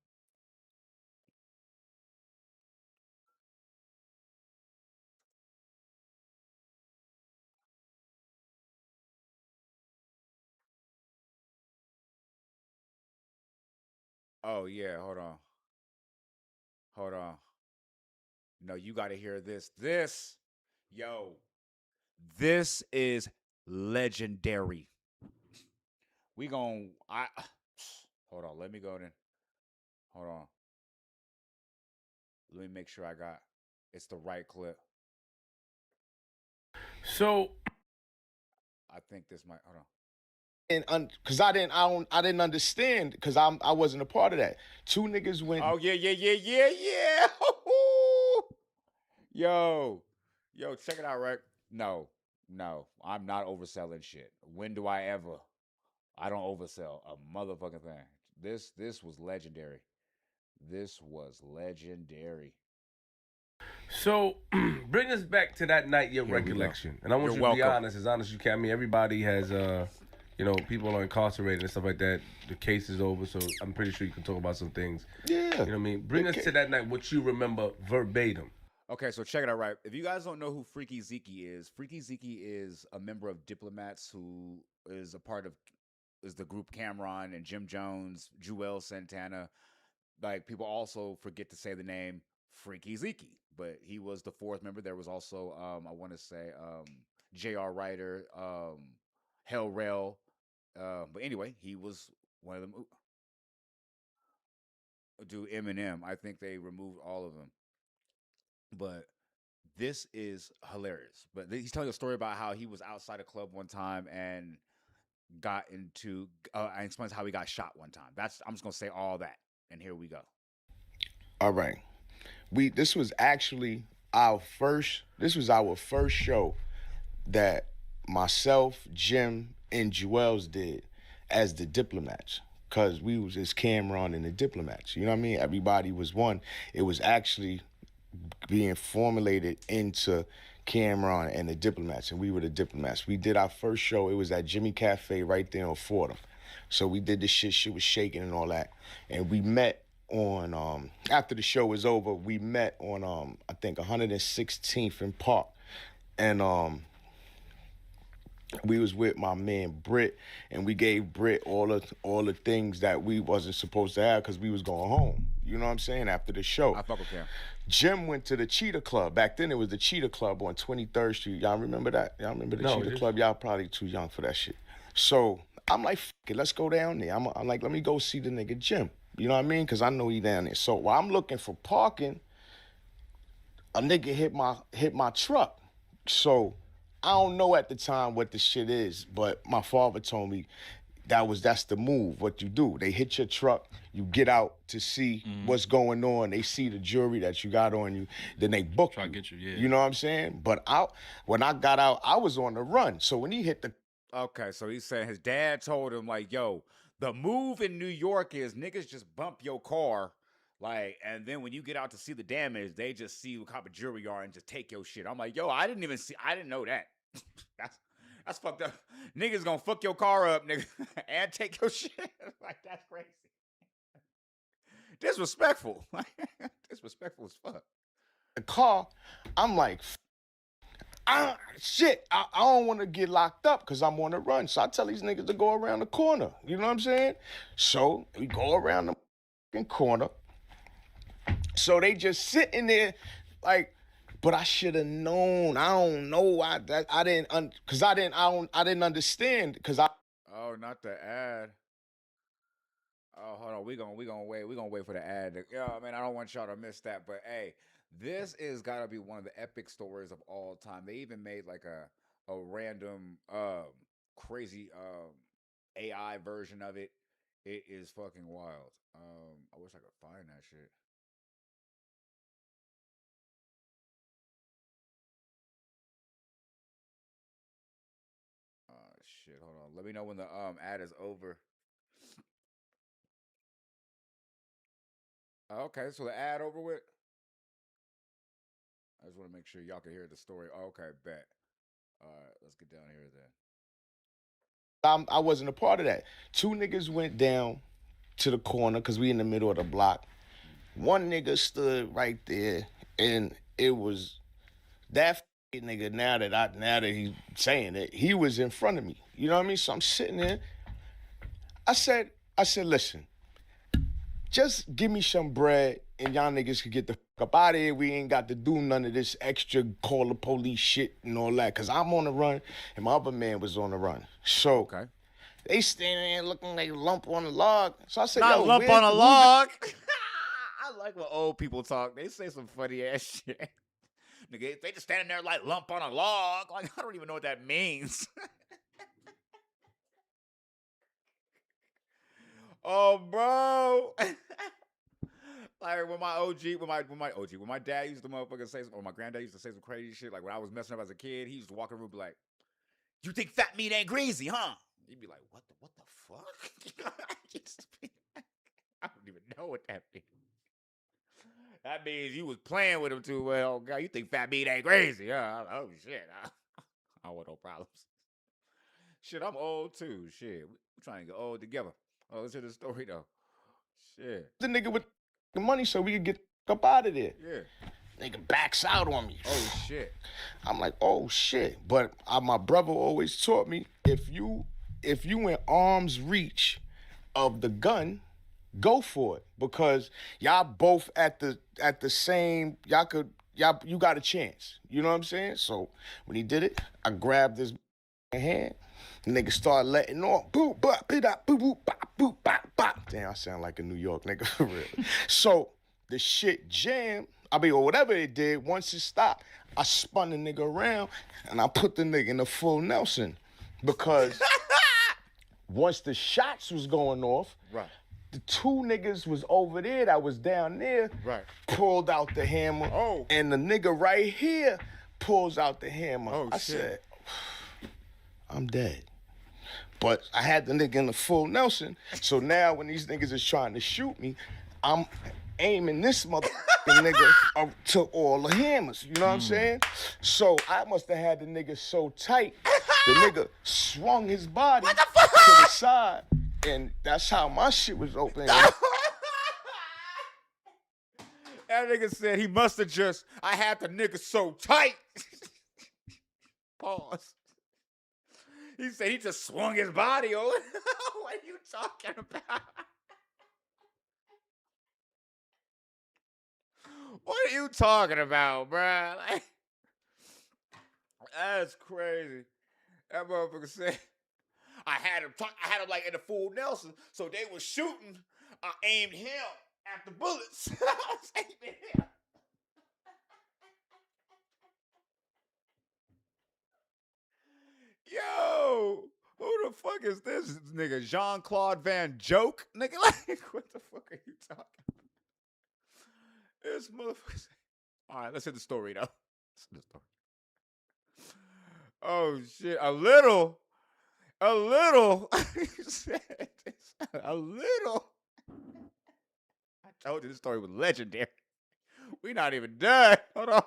Oh yeah, hold on. No, you got to hear this. This is legendary. Hold on, let me go then. Hold on. Let me make sure it's the right clip. So I think this might, hold on. And because I didn't understand because I wasn't a part of that. 2 niggas went. Oh yeah. Yo, check it out, right? No, I'm not overselling shit. When do I ever? I don't oversell a motherfucking thing. This was legendary. This was legendary. So, bring us back to that night, your recollection. And I want you to be honest as you can. I mean, everybody has, people are incarcerated and stuff like that. The case is over, so I'm pretty sure you can talk about some things. Yeah. You know what I mean? Bring us to that night, what you remember verbatim. Okay, so check it out, right? If you guys don't know who Freaky Zeke is a member of Diplomats who is the group Cameron and Jim Jones, Juelz Santana. Like, people also forget to say the name Freaky Zeke, but he was the 4th member. There was also, I want to say, J.R. Ryder, Hell Rell. But anyway, he was one of them. Do Eminem. I think they removed all of them. But this is hilarious. But he's telling a story about how he was outside a club one time and got into, and explains how he got shot one time. I'm just going to say all that. And here we go. All right. This was actually our first show that myself, Jim, and Juelz did as the Diplomats. Because we was as Cameron and the Diplomats. You know what I mean? Everybody was one. It was actually being formulated into Cameron and the Diplomats, and we were the Diplomats. We did our first show. It was at Jimmy Cafe right there on Fordham. So we did this shit was shaking and all that. And we met on, after the show was over, we met on, I think, 116th in Park. And we was with my man Britt, and we gave Britt all the things that we wasn't supposed to have because we was going home. You know what I'm saying? After the show. I fuck with Cam. Jim went to the Cheetah Club. Back then, it was the Cheetah Club on 23rd Street. Y'all remember that? Y'all remember the Cheetah Club? Y'all probably too young for that shit. So I'm like, F it, let's go down there. I'm like, let me go see the nigga Jim. You know what I mean? Because I know he down there. So while I'm looking for parking, a nigga hit my truck. So I don't know at the time what the shit is, but my father told me that's the move, what you do. They hit your truck, you get out to see what's going on, they see the jewelry that you got on you, then they book you. Get you, yeah. You know what I'm saying? But when I got out, I was on the run. So when he hit the... Okay, so he said his dad told him, like, yo, the move in New York is niggas just bump your car, like, and then when you get out to see the damage, they just see what kind of jewelry you are and just take your shit. I'm like, yo, I didn't know that. That's fucked up. Niggas gonna fuck your car up, nigga, and take your shit. Like, that's crazy. Disrespectful. Disrespectful as fuck. The car, I'm like, shit, I don't want to get locked up because I'm on the run. So I tell these niggas to go around the corner. You know what I'm saying? So we go around the fucking corner. So they just sitting there like, but I should have known. I don't know why I didn't understand because I. Oh, not the ad. Oh, hold on. We gonna wait. We gonna wait for the ad. Yeah, man, I don't want y'all to miss that. But hey, this is gotta be one of the epic stories of all time. They even made like a random crazy AI version of it. It is fucking wild. I wish I could find that shit. Shit, hold on. Let me know when the ad is over. Okay, so the ad over with. I just want to make sure y'all can hear the story. Okay, bet. All right, let's get down here then. I wasn't a part of that. Two niggas went down to the corner because we in the middle of the block. One nigga stood right there, and it was that nigga. Now that he's saying it, he was in front of me. You know what I mean? So I'm sitting there. I said, listen, just give me some bread and y'all niggas can get the fuck up out of here. We ain't got to do none of this extra call the police shit and all that. Cause I'm on the run and my other man was on the run. So they standing there looking like a lump on a log. So I said, not yo, lump on a log. I like when old people talk. They say some funny ass shit. Nigga, they just standing there like lump on a log. Like, I don't even know what that means. Oh, bro. Like when my dad used to motherfucking say, or my granddad used to say some crazy shit. Like when I was messing up as a kid, he used to walk in the room and be like, "You think fat meat ain't greasy, huh?" He'd be like, "What the fuck?" I don't even know what that means. That means you was playing with him too well. God, you think fat meat ain't crazy, huh? Oh shit. I don't want no problems. Shit, I'm old too. Shit. We're trying to get old together. Oh, let's hear the story though. Shit. The nigga with the money so we could get up out of there. Yeah. Nigga backs out on me. Oh shit. I'm like, oh shit. But my brother always taught me, if you in arm's reach of the gun, go for it. Because y'all both at the same, you got a chance. You know what I'm saying? So when he did it, I grabbed his hand. The nigga started letting off. Boop, bop, bop, boop, boop, bop, boop, bop, bop. Damn, I sound like a New York nigga for real. So the shit jammed. Or whatever it did, once it stopped, I spun the nigga around and I put the nigga in a full Nelson. Because once the shots was going off, the two niggas was over there that was down there, pulled out the hammer. Oh. And the nigga right here pulls out the hammer. Oh, I said, I'm dead. But I had the nigga in the full Nelson. So now when these niggas is trying to shoot me, I'm aiming this motherfucking nigga up to all the hammers. You know what I'm saying? So I must have had the nigga so tight, the nigga swung his body to the side. And that's how my shit was open. That nigga said he must have just, I had the nigga so tight. Pause. He said he just swung his body over. What are you talking about? What are you talking about, bruh? Like, that's crazy. That motherfucker said, I had him like in the full Nelson, so they were shooting. I aimed him at the bullets. I was aiming him. Yo, who the fuck is this nigga? Jean-Claude Van Joke? Nigga, like, what the fuck are you talking about? This motherfucker. All right, let's hit the story, though. Let's hit the story. Oh, shit. A little. He said this. A little. I told you this story was legendary. We not even done. Hold on.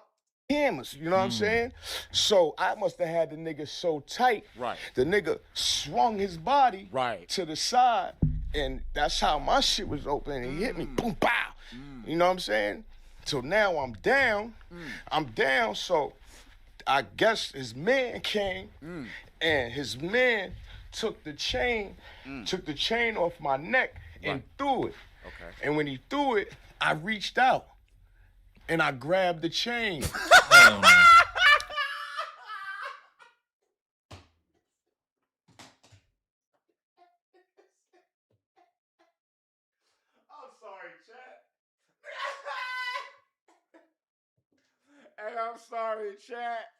Hammers, you know what I'm saying? So I must have had the nigga so tight. Right. The nigga swung his body right to the side, and that's how my shit was open. And he hit me, boom, pow. You know what I'm saying? So now I'm down. I'm down. So I guess his man came, and his man took the chain off my neck and threw it. Okay. And when he threw it, I reached out and I grabbed the chain. Hell no. I'm sorry, chat. Hey, I'm sorry, chat.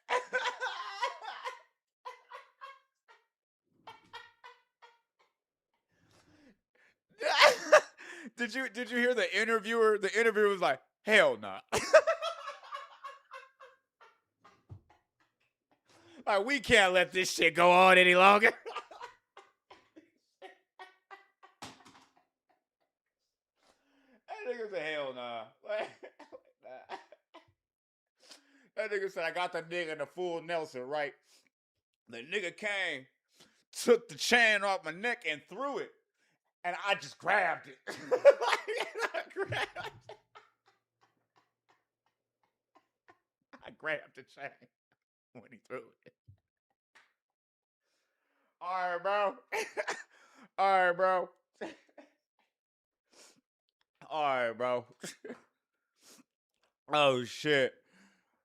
Did you hear the interviewer? The interviewer was like, hell nah. Like, we can't let this shit go on any longer. That nigga said, hell nah. That nigga said, I got the nigga in the full Nelson, right? The nigga came, took the chain off my neck and threw it. And I just grabbed it. I grabbed the chain when he threw it. All right, bro. All right, bro. All right, bro. Oh, shit.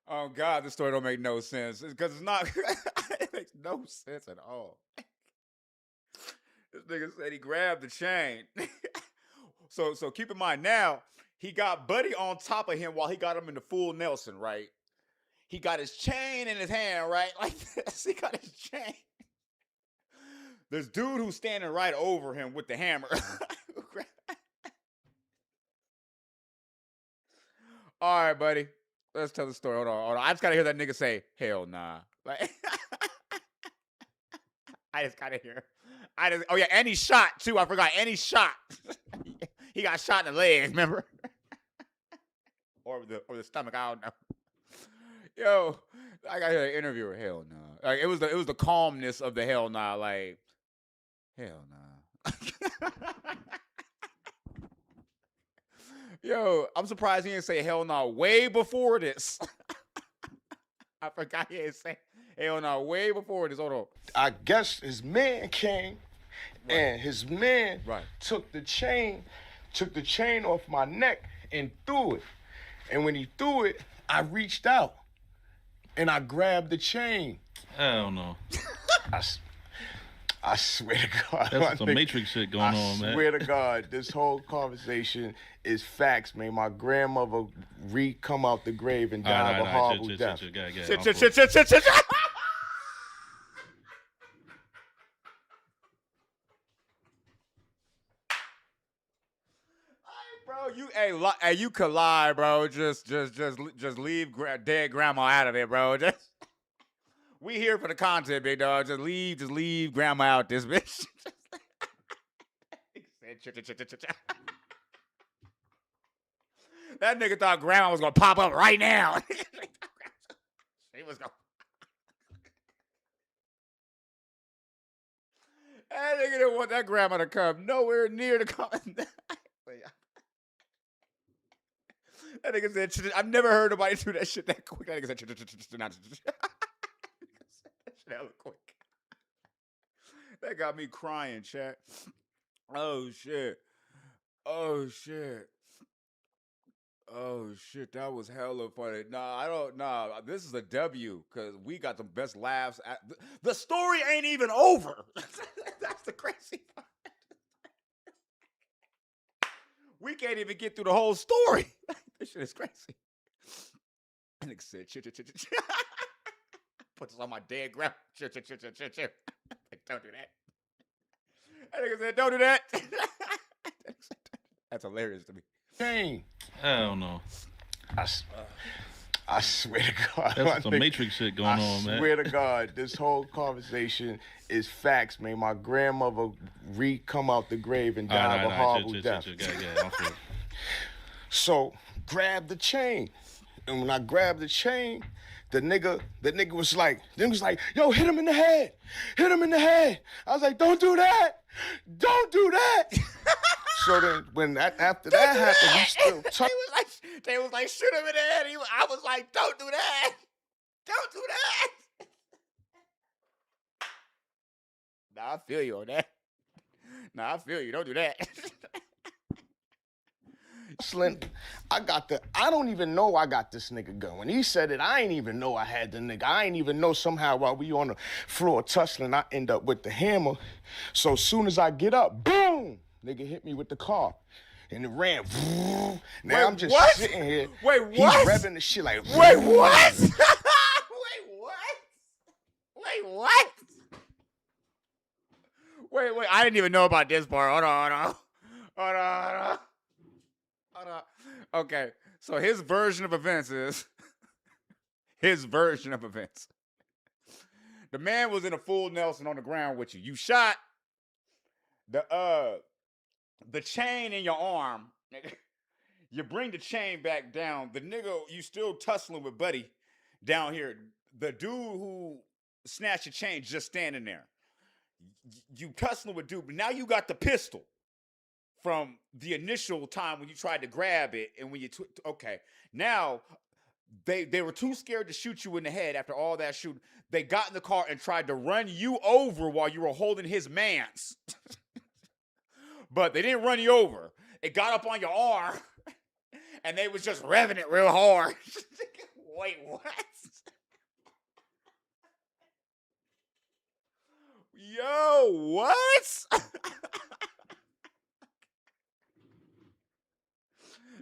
Oh, God, this story don't make no sense. Because it's not... It makes no sense at all. This nigga said he grabbed the chain. So keep in mind now, he got Buddy on top of him while he got him in the full Nelson, right? He got his chain in his hand, right? Like this. He got his chain. This dude who's standing right over him with the hammer. All right, buddy. Let's tell the story. Hold on. I just gotta hear that nigga say, hell nah. Like, I just gotta hear. Oh yeah, and he shot too. I forgot. And he shot. He got shot in the leg, remember? or the stomach. I don't know. Yo, I gotta hear the interviewer. Hell nah. Like it was the calmness of the hell nah. Like hell nah. Yo, I'm surprised he didn't say hell nah way before this. I forgot he didn't say hell nah way before this. Hold on. I guess his man came, and his man took the chain off my neck and threw it. And when he threw it, I reached out and I grabbed the chain. Hell no. I swear to God. That's some Matrix shit going on, man. I swear to God, this whole conversation is facts, man. My grandmother come out the grave and died of a horrible death. Shit. Bro, you could lie, bro. Just leave dead grandma out of it, bro. We here for the content, big dog. Just leave grandma out this bitch. That nigga thought grandma was gonna pop up right now. She was gonna. That nigga didn't want that grandma to come nowhere near the comment. That nigga said, I've never heard nobody do that shit that quick. That nigga said, that shit hella quick. That got me crying, chat. Oh, shit. Oh shit, that was hella funny. Nah, this is a W because we got the best laughs. The story ain't even over. That's the crazy part. We can't even get through the whole story. This shit is crazy. And it said, chill. Put this on my dead grandma. Chill. Like, don't do that. And nigga said, don't do that. That's hilarious to me. Dang. Hell no. I swear to God. That's some Matrix shit going on, man. I swear to God, this whole conversation is facts, man. My grandmother come out the grave and died of a horrible death. So, grab the chain. And when I grabbed the chain, the nigga was like, yo, hit him in the head. Hit him in the head. I was like, don't do that. Don't do that. So then after that happened, we still talking. They was like, shoot him in the head. I was like, don't do that. Don't do that. Nah, I feel you on that. Nah, I feel you. Don't do that. Slim, I don't even know I got this nigga gun. When he said it, I ain't even know I had the nigga. I ain't even know somehow while we on the floor tussling, I end up with the hammer. So as soon as I get up, boom, nigga hit me with the car. And it ran. Now I'm just sitting here. Wait, what? He's revving the shit like. Wait, what? Wait, I didn't even know about this part. Hold on. Okay, so his version of events is the man was in a full Nelson on the ground with you. You shot the chain in your arm. You bring the chain back down. The nigga, you still tussling with Buddy down here. The dude who snatched your chain just standing there. You tussling with dude, but now you got the pistol from the initial time when you tried to grab it and when you okay. Now they were too scared to shoot you in the head after all that shooting. They got in the car and tried to run you over while you were holding his mans. But they didn't run you over. It got up on your arm and they was just revving it real hard. Wait, what? Yo, what?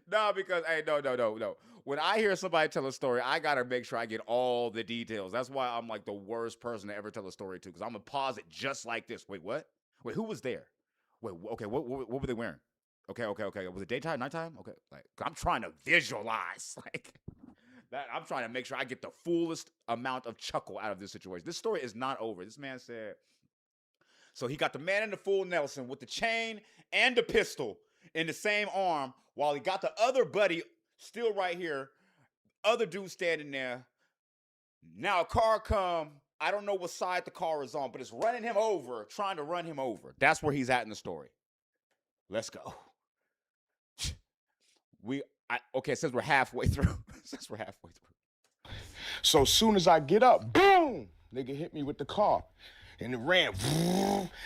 No, because, hey, no. When I hear somebody tell a story, I got to make sure I get all the details. That's why I'm like the worst person to ever tell a story to, because I'm going to pause it just like this. Wait, what? Wait, who was there? Wait, okay, what were they wearing? Okay. Was it daytime, nighttime? Okay, like, I'm trying to visualize, like, that. I'm trying to make sure I get the fullest amount of chuckle out of this situation. This story is not over. This man said, so he got the man in the full Nelson with the chain and the pistol in the same arm, while he got the other buddy still right here, other dude standing there. Now a car come, I don't know what side the car is on, but it's running him over, trying to run him over. That's where he's at in the story. Let's go. Okay, it says we're halfway through. So as soon as I get up, boom, nigga hit me with the car. And it ran.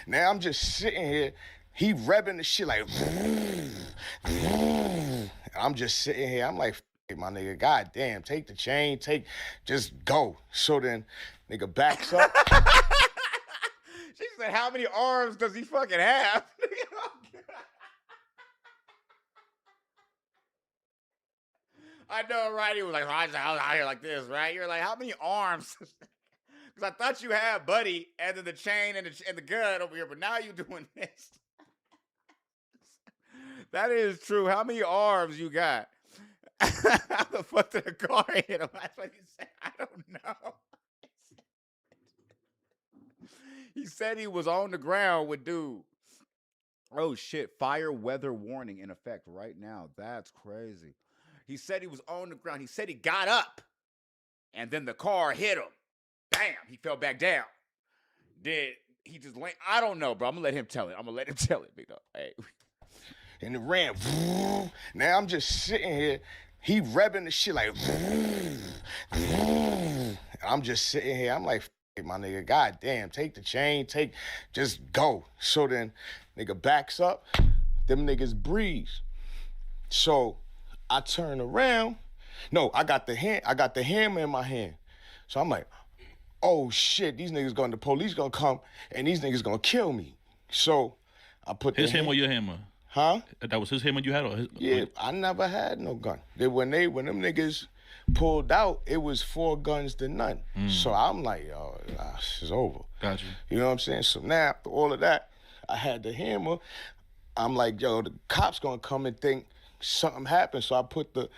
Now I'm just sitting here. He revving the shit like. I'm just sitting here. I'm like, my nigga, goddamn, take the chain, just go. So then, nigga backs up. She said, how many arms does he fucking have? I know, right? He was like, I was out here like this, right? You're like, how many arms? Because I thought you had Buddy and then the chain and the gun over here, but now you're doing this. That is true. How many arms you got? How the fuck did the car hit him? That's what he said. I don't know. He said he was on the ground with dude. Oh shit, fire weather warning in effect right now. That's crazy. He said he was on the ground. He said he got up and then the car hit him. Bam, he fell back down. Did he just land? I don't know, bro. I'm gonna let him tell it. Big dog. Hey. And it ran. Now I'm just sitting here. He revving the shit like. I'm just sitting here. I'm like, my nigga, goddamn, take the chain, just go. So then, nigga backs up. Them niggas breeze. So I turn around. No, I got the hammer in my hand. So I'm like, oh shit, the police gonna come and these niggas gonna kill me. So I put his hammer or your hammer? Huh? That was his hammer you had? Or his, yeah, I never had no gun. When them niggas pulled out, it was 4 guns to none. So I'm like, yo, this is over. Gotcha. You know what I'm saying? So now, after all of that, I had the hammer. I'm like, yo, the cops gonna come and think something happened. So I put the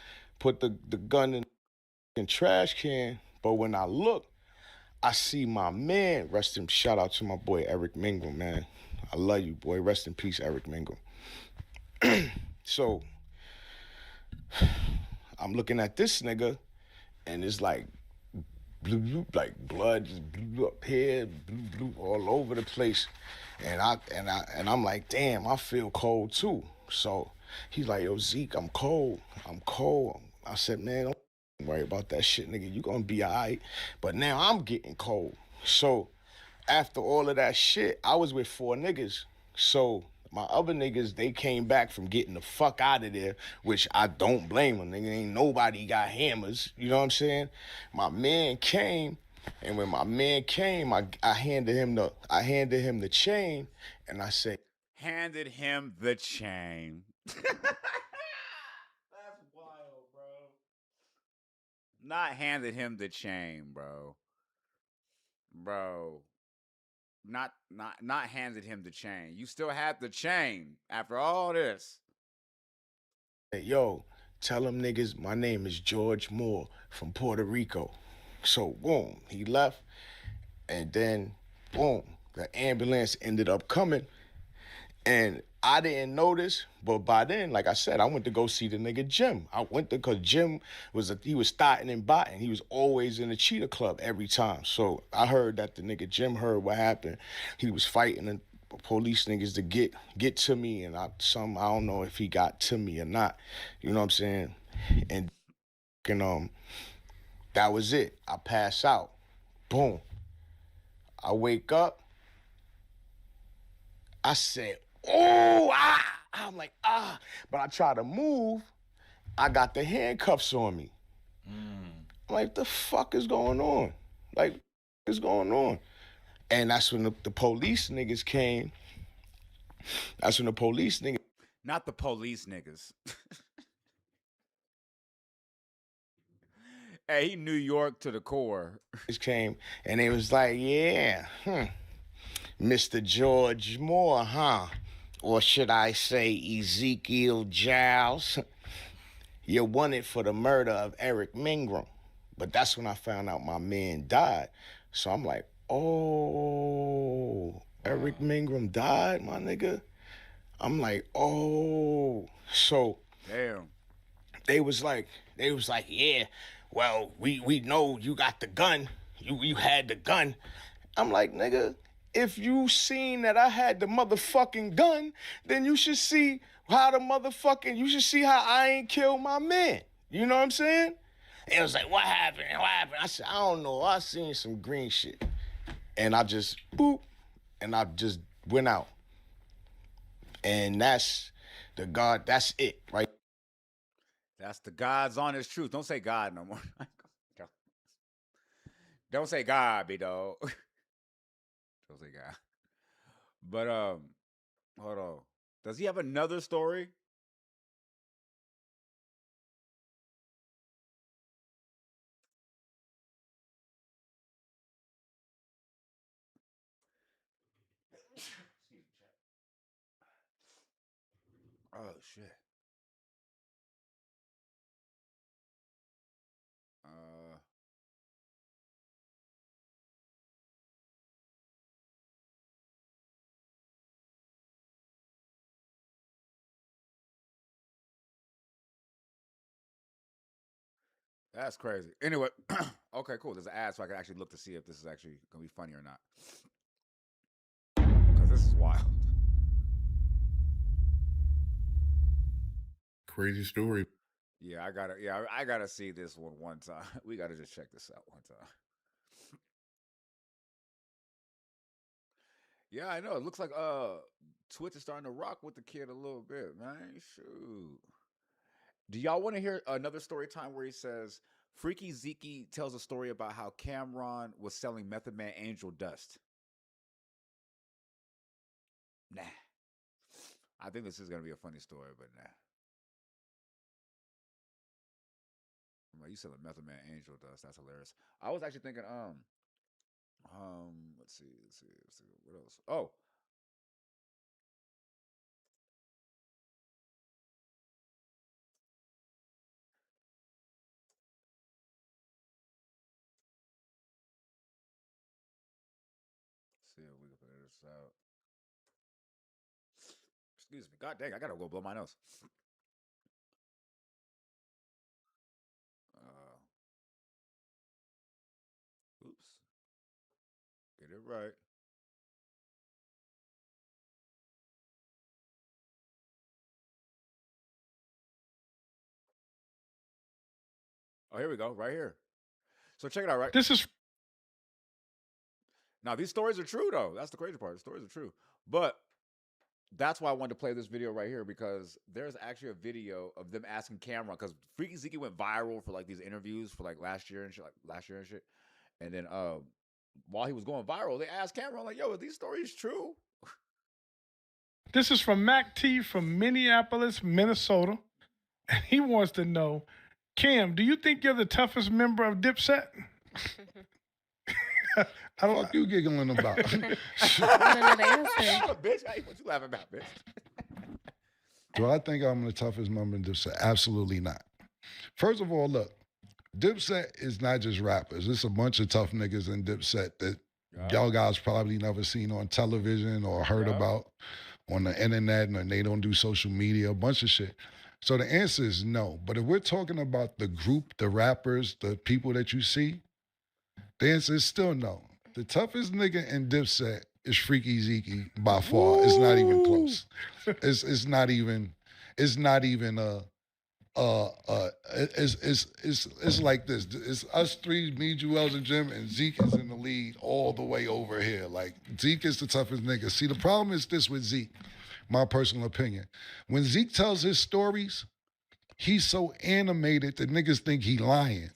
gun in the trash can. But when I look, I see my man, shout out to my boy Eric Mingum, man. I love you, boy. Rest in peace, Eric Mingum. So I'm looking at this nigga, and it's like blood just blew up here, blew all over the place, and I'm like, damn, I feel cold too. So he's like, yo, Zeke, I'm cold. I said, man, don't worry about that shit, nigga. You gonna be all right. But now I'm getting cold. So after all of that shit, I was with 4 niggas. So my other niggas, they came back from getting the fuck out of there, which I don't blame them. Nigga, ain't nobody got hammers. You know what I'm saying? My man came, and when my man came, I handed him the chain, and I said, handed him the chain. That's wild, bro. Not handed him the chain, bro. Bro. Not handed him the chain. You still have the chain after all this. Hey, yo, tell them niggas my name is George Moore from Puerto Rico. So, boom, he left, and then, boom, the ambulance ended up coming, and I didn't notice, but by then, like I said, I went to go see the nigga Jim. Because Jim he was starting and botting. He was always in the Cheetah Club every time. So I heard that the nigga Jim heard what happened. He was fighting the police niggas to get to me, and I don't know if he got to me or not. You know what I'm saying? And that was it. I pass out. Boom. I wake up. I said, oh, I'm like, but I try to move. I got the handcuffs on me. I'm like, the fuck is going on? Like, what is going on? And that's when the police niggas came. That's when the police niggas. Not the police niggas. Hey, he New York to the core. Came, and they was like, yeah, Mr. George Moore, huh? Or should I say Ezekiel Giles? You're wanted for the murder of Eric Mingum. But that's when I found out my man died. So I'm like, oh, Eric Mingum died, my nigga? I'm like, oh. So damn. They was like, yeah, well, we know you got the gun. You had the gun. I'm like, nigga, if you seen that I had the motherfucking gun, then you should see how I ain't killed my man. You know what I'm saying? And it was like, what happened? I said, I don't know. I seen some green shit. And I just, boop, and I just went out. And that's it, right? That's the God's honest truth. Don't say God no more. Don't say God, B-dog. Don't say God. But hold on. Does he have another story? Oh shit. That's crazy. Anyway, okay, cool. There's an ad, so I can actually look to see if this is actually gonna be funny or not. Because this is wild. Crazy story. Yeah, I gotta see this one time. We gotta just check this out one time. Yeah, I know. It looks like Twitch is starting to rock with the kid a little bit, man. Shoot. Do y'all want to hear another story time where he says Freaky Zeke tells a story about how Cameron was selling Method Man Angel dust? Nah. I think this is gonna be a funny story, but nah. I'm like, you selling Method Man Angel dust? That's hilarious. I was actually thinking, let's see, what else? Oh. See if we can figure this out. Excuse me. God dang, I gotta go blow my nose. Oops. Get it right. Oh, here we go. Right here. So check it out, right? This is Now, these stories are true, though. That's the crazy part. The stories are true. But that's why I wanted to play this video right here, because there's actually a video of them asking Cameron, because Freaky Zeke went viral for like these interviews for like last year and shit. And then while he was going viral, they asked Cameron, like, yo, are these stories true? This is from Mac T from Minneapolis, Minnesota. And he wants to know, Cam, do you think you're the toughest member of Dipset? I don't know what you giggling about. Bitch, what you laughing about, bitch? Do I think I'm the toughest member of Dipset? Absolutely not. First of all, look, Dipset is not just rappers. It's a bunch of tough niggas in Dipset that y'all guys probably never seen on television or heard about on the internet, and they don't do social media, a bunch of shit. So the answer is no. But if we're talking about the group, the rappers, the people that you see, the answer is still no. The toughest nigga in Dipset is Freaky Zeke by far. It's not even close. It's not even it's like this. It's us three, me, Juelz, and Jim, and Zeke is in the lead all the way over here. Like, Zeke is the toughest nigga. See, the problem is this with Zeke, my personal opinion. When Zeke tells his stories, he's so animated that niggas think he lying.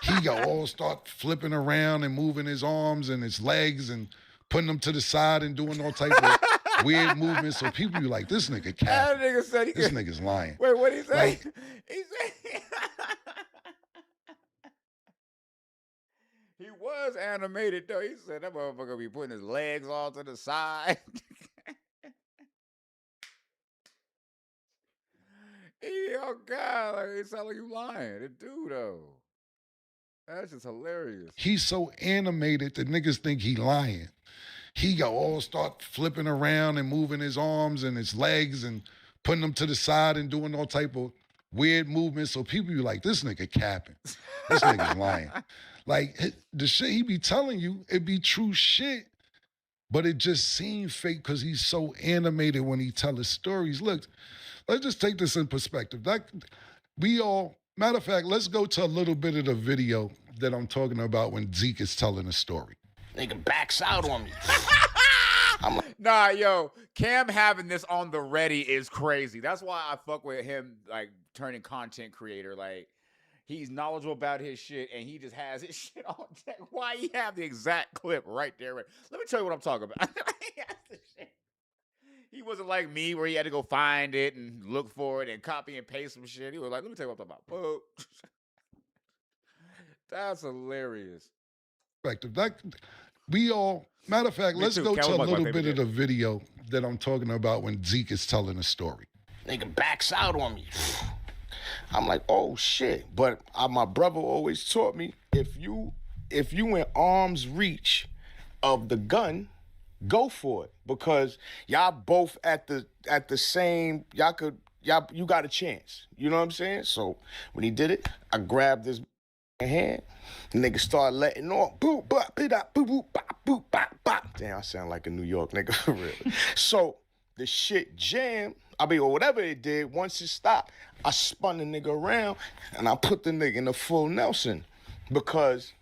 He all start flipping around and moving his arms and his legs and putting them to the side and doing all type of weird movements. So people be like, this nigga That nigga said this nigga's lying. Wait, what did he say? Like, He said he was animated though. He said that motherfucker be putting his legs all to the side. Oh God, like, it sound like you lying. It do though. That's just hilarious. he's so animated that niggas think he lying. He all start flipping around and moving his arms and his legs and putting them to the side and doing all type of weird movements. So people be like, this nigga capping. This nigga's lying. Like, the shit he be telling you, it be true shit, but it just seemed fake because he's so animated when he tell his stories. Look, let's just take this in perspective. Matter of fact, let's go to a little bit of the video that I'm talking about when Zeke is telling a story. Nigga backs out on me. Nah, yo, Cam having this on the ready is crazy. That's why I fuck with him, like, turning content creator. Like, he's knowledgeable about his shit, and he just has his shit on deck. Why he have the exact clip right there? Let me tell you what I'm talking about. He has the shit. He wasn't like me where he had to go find it and look for it and copy and paste some shit. He was like, let me tell you what I'm talking about. Boom. That's hilarious. Matter of fact, Me let's too. go Cal to a was my little favorite bit of the video that I'm talking about when Zeke is telling a story. Nigga backs out on me. I'm like, oh shit. But my brother always taught me, if you in arm's reach of the gun, go for it. Because y'all both at the same, you got a chance. You know what I'm saying? So when he did it, I grabbed his hand. The nigga started letting off. Boop, bop, bop, boop, boop, bop, boop, bop, bop. Damn, I sound like a New York nigga for real. So the shit jammed. Or whatever it did, once it stopped, I spun the nigga around and I put the nigga in a full Nelson. Because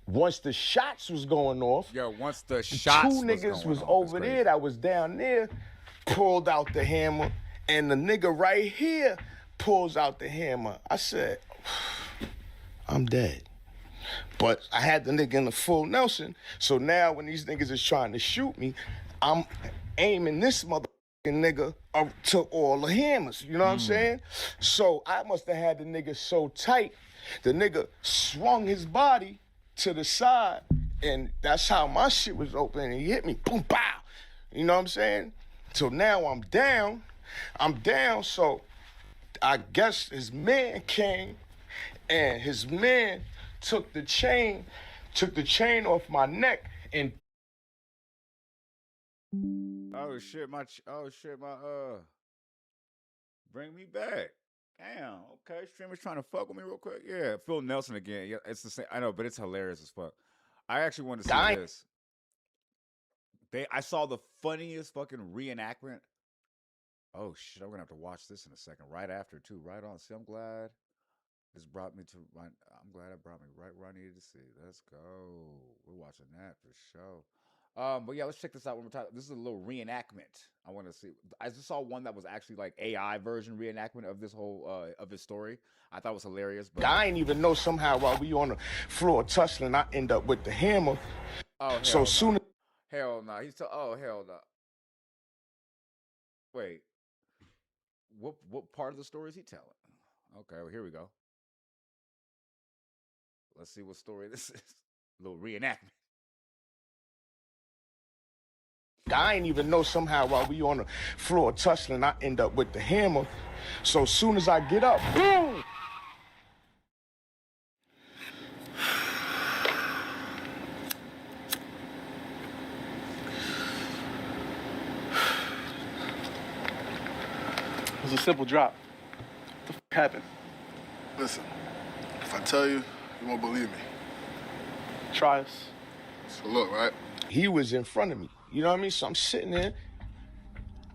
once the shots was going off, once the shots two niggas was over there that was down there, pulled out the hammer, and the nigga right here pulls out the hammer. I said, I'm dead. But I had the nigga in the full Nelson. So now when these niggas is trying to shoot me, I'm aiming this motherfucking nigga up to all the hammers. You know what I'm saying? So I must have had the nigga so tight, the nigga swung his body to the side, and that's how my shit was open, and he hit me, boom, pow. You know what I'm saying? So now I'm down, so I guess his man came, and his man took the chain off my neck, and bring me back. Damn, okay, streamer's trying to fuck with me real quick. Yeah, Phil Nelson again. Yeah, it's the same. I know, but it's hilarious as fuck. I actually want to see this. I saw the funniest fucking reenactment. Oh shit, I'm gonna have to watch this in a second. Right after too. Right on. See, I'm glad this brought me to. I'm glad it brought me right where I needed to see. Let's go. We're watching that for sure. But yeah, let's check this out one more time. This is a little reenactment. I want to see. I just saw one that was actually like AI version reenactment of this whole of his story. I thought it was hilarious. But I ain't even know somehow while we on the floor tussling, I end up with the hammer. Oh, so soon as hell no. Oh hell no. Wait. What part of the story is he telling? Okay, well here we go. Let's see what story this is. A little reenactment. I ain't even know somehow while we on the floor tussling, I end up with the hammer. So soon as I get up, boom! It was a simple drop. What the f happened? Listen, if I tell you, you won't believe me. Try us. So look, right? He was in front of me. You know what I mean? So I'm sitting there.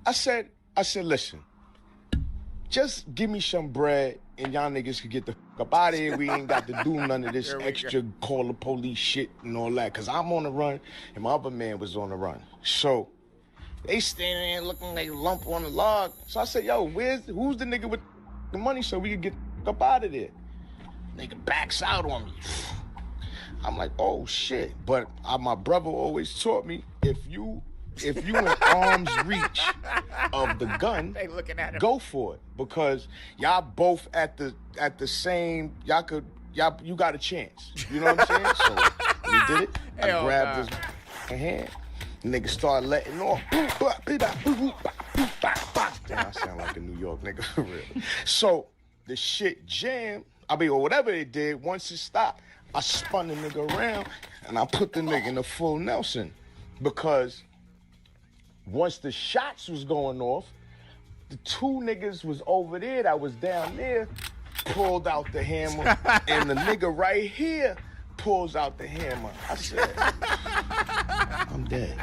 I said, listen, just give me some bread and y'all niggas can get the f up out of here. We ain't got to do none of this extra call the police shit and all that. Cause I'm on the run and my other man was on the run. So they standing there looking like a lump on the log. So I said, yo, who's the nigga with the money so we can get the f up out of there? Nigga backs out on me. I'm like, oh shit. But my brother always taught me, if you in arm's reach of the gun, go for it. Because y'all both at the same, you got a chance. You know what I'm saying? So we did it. I grabbed his hand. Nigga started letting off. Damn, I sound like a New York nigga for real. So the shit jammed. Or whatever it did, once it stopped, I spun the nigga around and I put the nigga in the full Nelson. Because once the shots was going off, the two niggas was over there that was down there, pulled out the hammer, and the nigga right here pulls out the hammer. I said, I'm dead.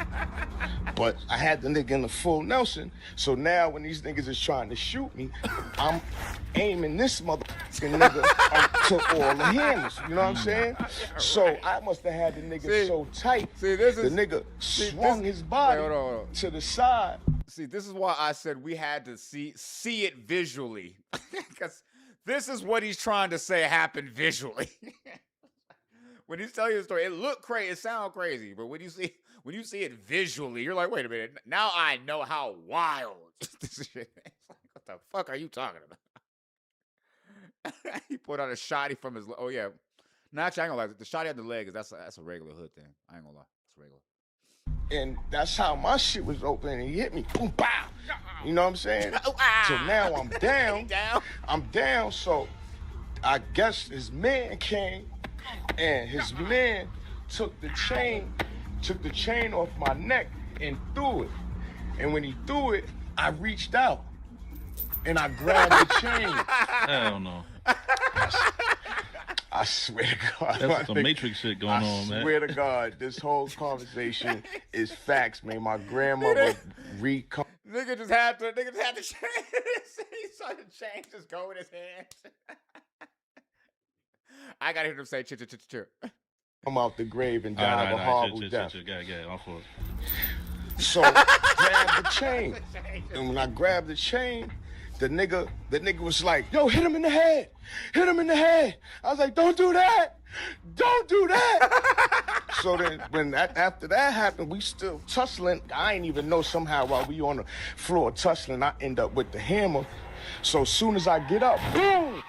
But I had the nigga in the full Nelson, so now when these niggas is trying to shoot me, I'm aiming this motherfucking nigga up to all the hammers. You know what I'm saying? So I must have had the nigga so tight, the nigga swung his body to the side. See, this is why I said we had to see it visually. Because this is what he's trying to say happened visually. When he's telling you the story, it looked crazy, it sounds crazy, but when you see it visually, you're like, wait a minute, now I know how wild this shit is. What the fuck are you talking about? He put on a shotty from his. Oh yeah, no, actually, I ain't gonna lie. The shotty on the leg that's a regular hood thing. I ain't gonna lie, it's regular. And that's how my shit was open, and he hit me, boom, pow. You know what I'm saying? So now I'm down. I'm down. So I guess his man came, and his man took the chain off my neck and threw it. And when he threw it, I reached out and I grabbed the chain. Hell no. I swear to God. That's some Matrix shit going on, man. I swear to God, this whole conversation is facts, man. My grandmother Nigga just had to change. He saw the chain just go in his hand. I gotta hear them say cheer. I'm out the grave and died of a horrible death. So I grabbed the chain. And when I grabbed the chain, The nigga was like, yo, hit him in the head. Hit him in the head. I was like, don't do that. Don't do that. So then when after that happened, we still tussling. I ain't even know somehow while we on the floor tussling, I end up with the hammer. So as soon as I get up, boom,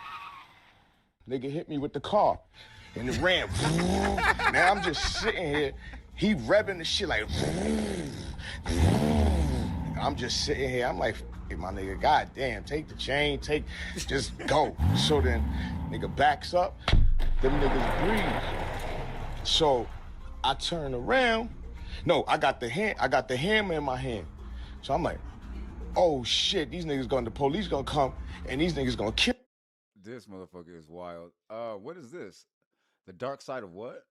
nigga hit me with the car. And it ran. Now I'm just sitting here. He revving the shit like. I'm just sitting here. I'm like, my nigga, goddamn, take the chain, just go. So then, nigga backs up. Them niggas breathe. So I turn around. No, I got the hammer in my hand. So I'm like, oh shit, these niggas the police gonna come and these niggas gonna kill. This motherfucker is wild. What is this? The dark side of what?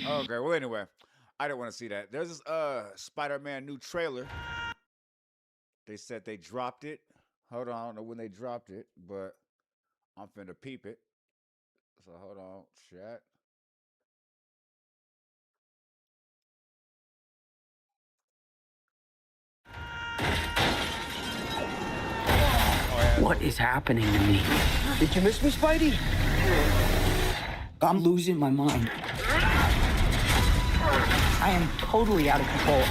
Okay, well anyway, I didn't want to see that. There's this Spider-Man new trailer. They said they dropped it. Hold on, I don't know when they dropped it, but I'm finna peep it. So hold on, chat. What is happening to me? Did you miss me, Spidey? I'm losing my mind. I am totally out of control.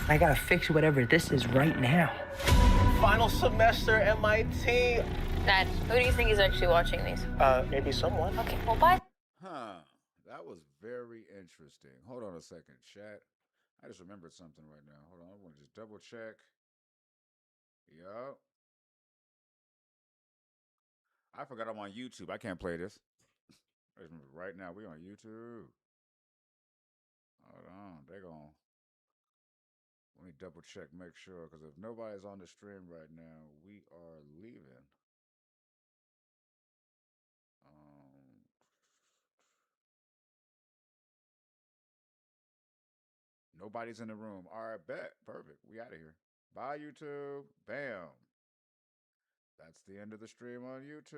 I gotta fix whatever this is right now. Final semester MIT. Dad, who do you think is actually watching these? Maybe someone. Okay, well, bye. Huh. That was very interesting. Hold on a second, chat. I just remembered something right now. Hold on, I want to just double check. Yup. I forgot I'm on YouTube. I can't play this. I just remember right now we on YouTube. Hold on, they gon' let me double check, make sure, because if nobody's on the stream right now, we are leaving. Nobody's in the room. All right, bet. Perfect. We out of here. Bye, YouTube. Bam. That's the end of the stream on YouTube.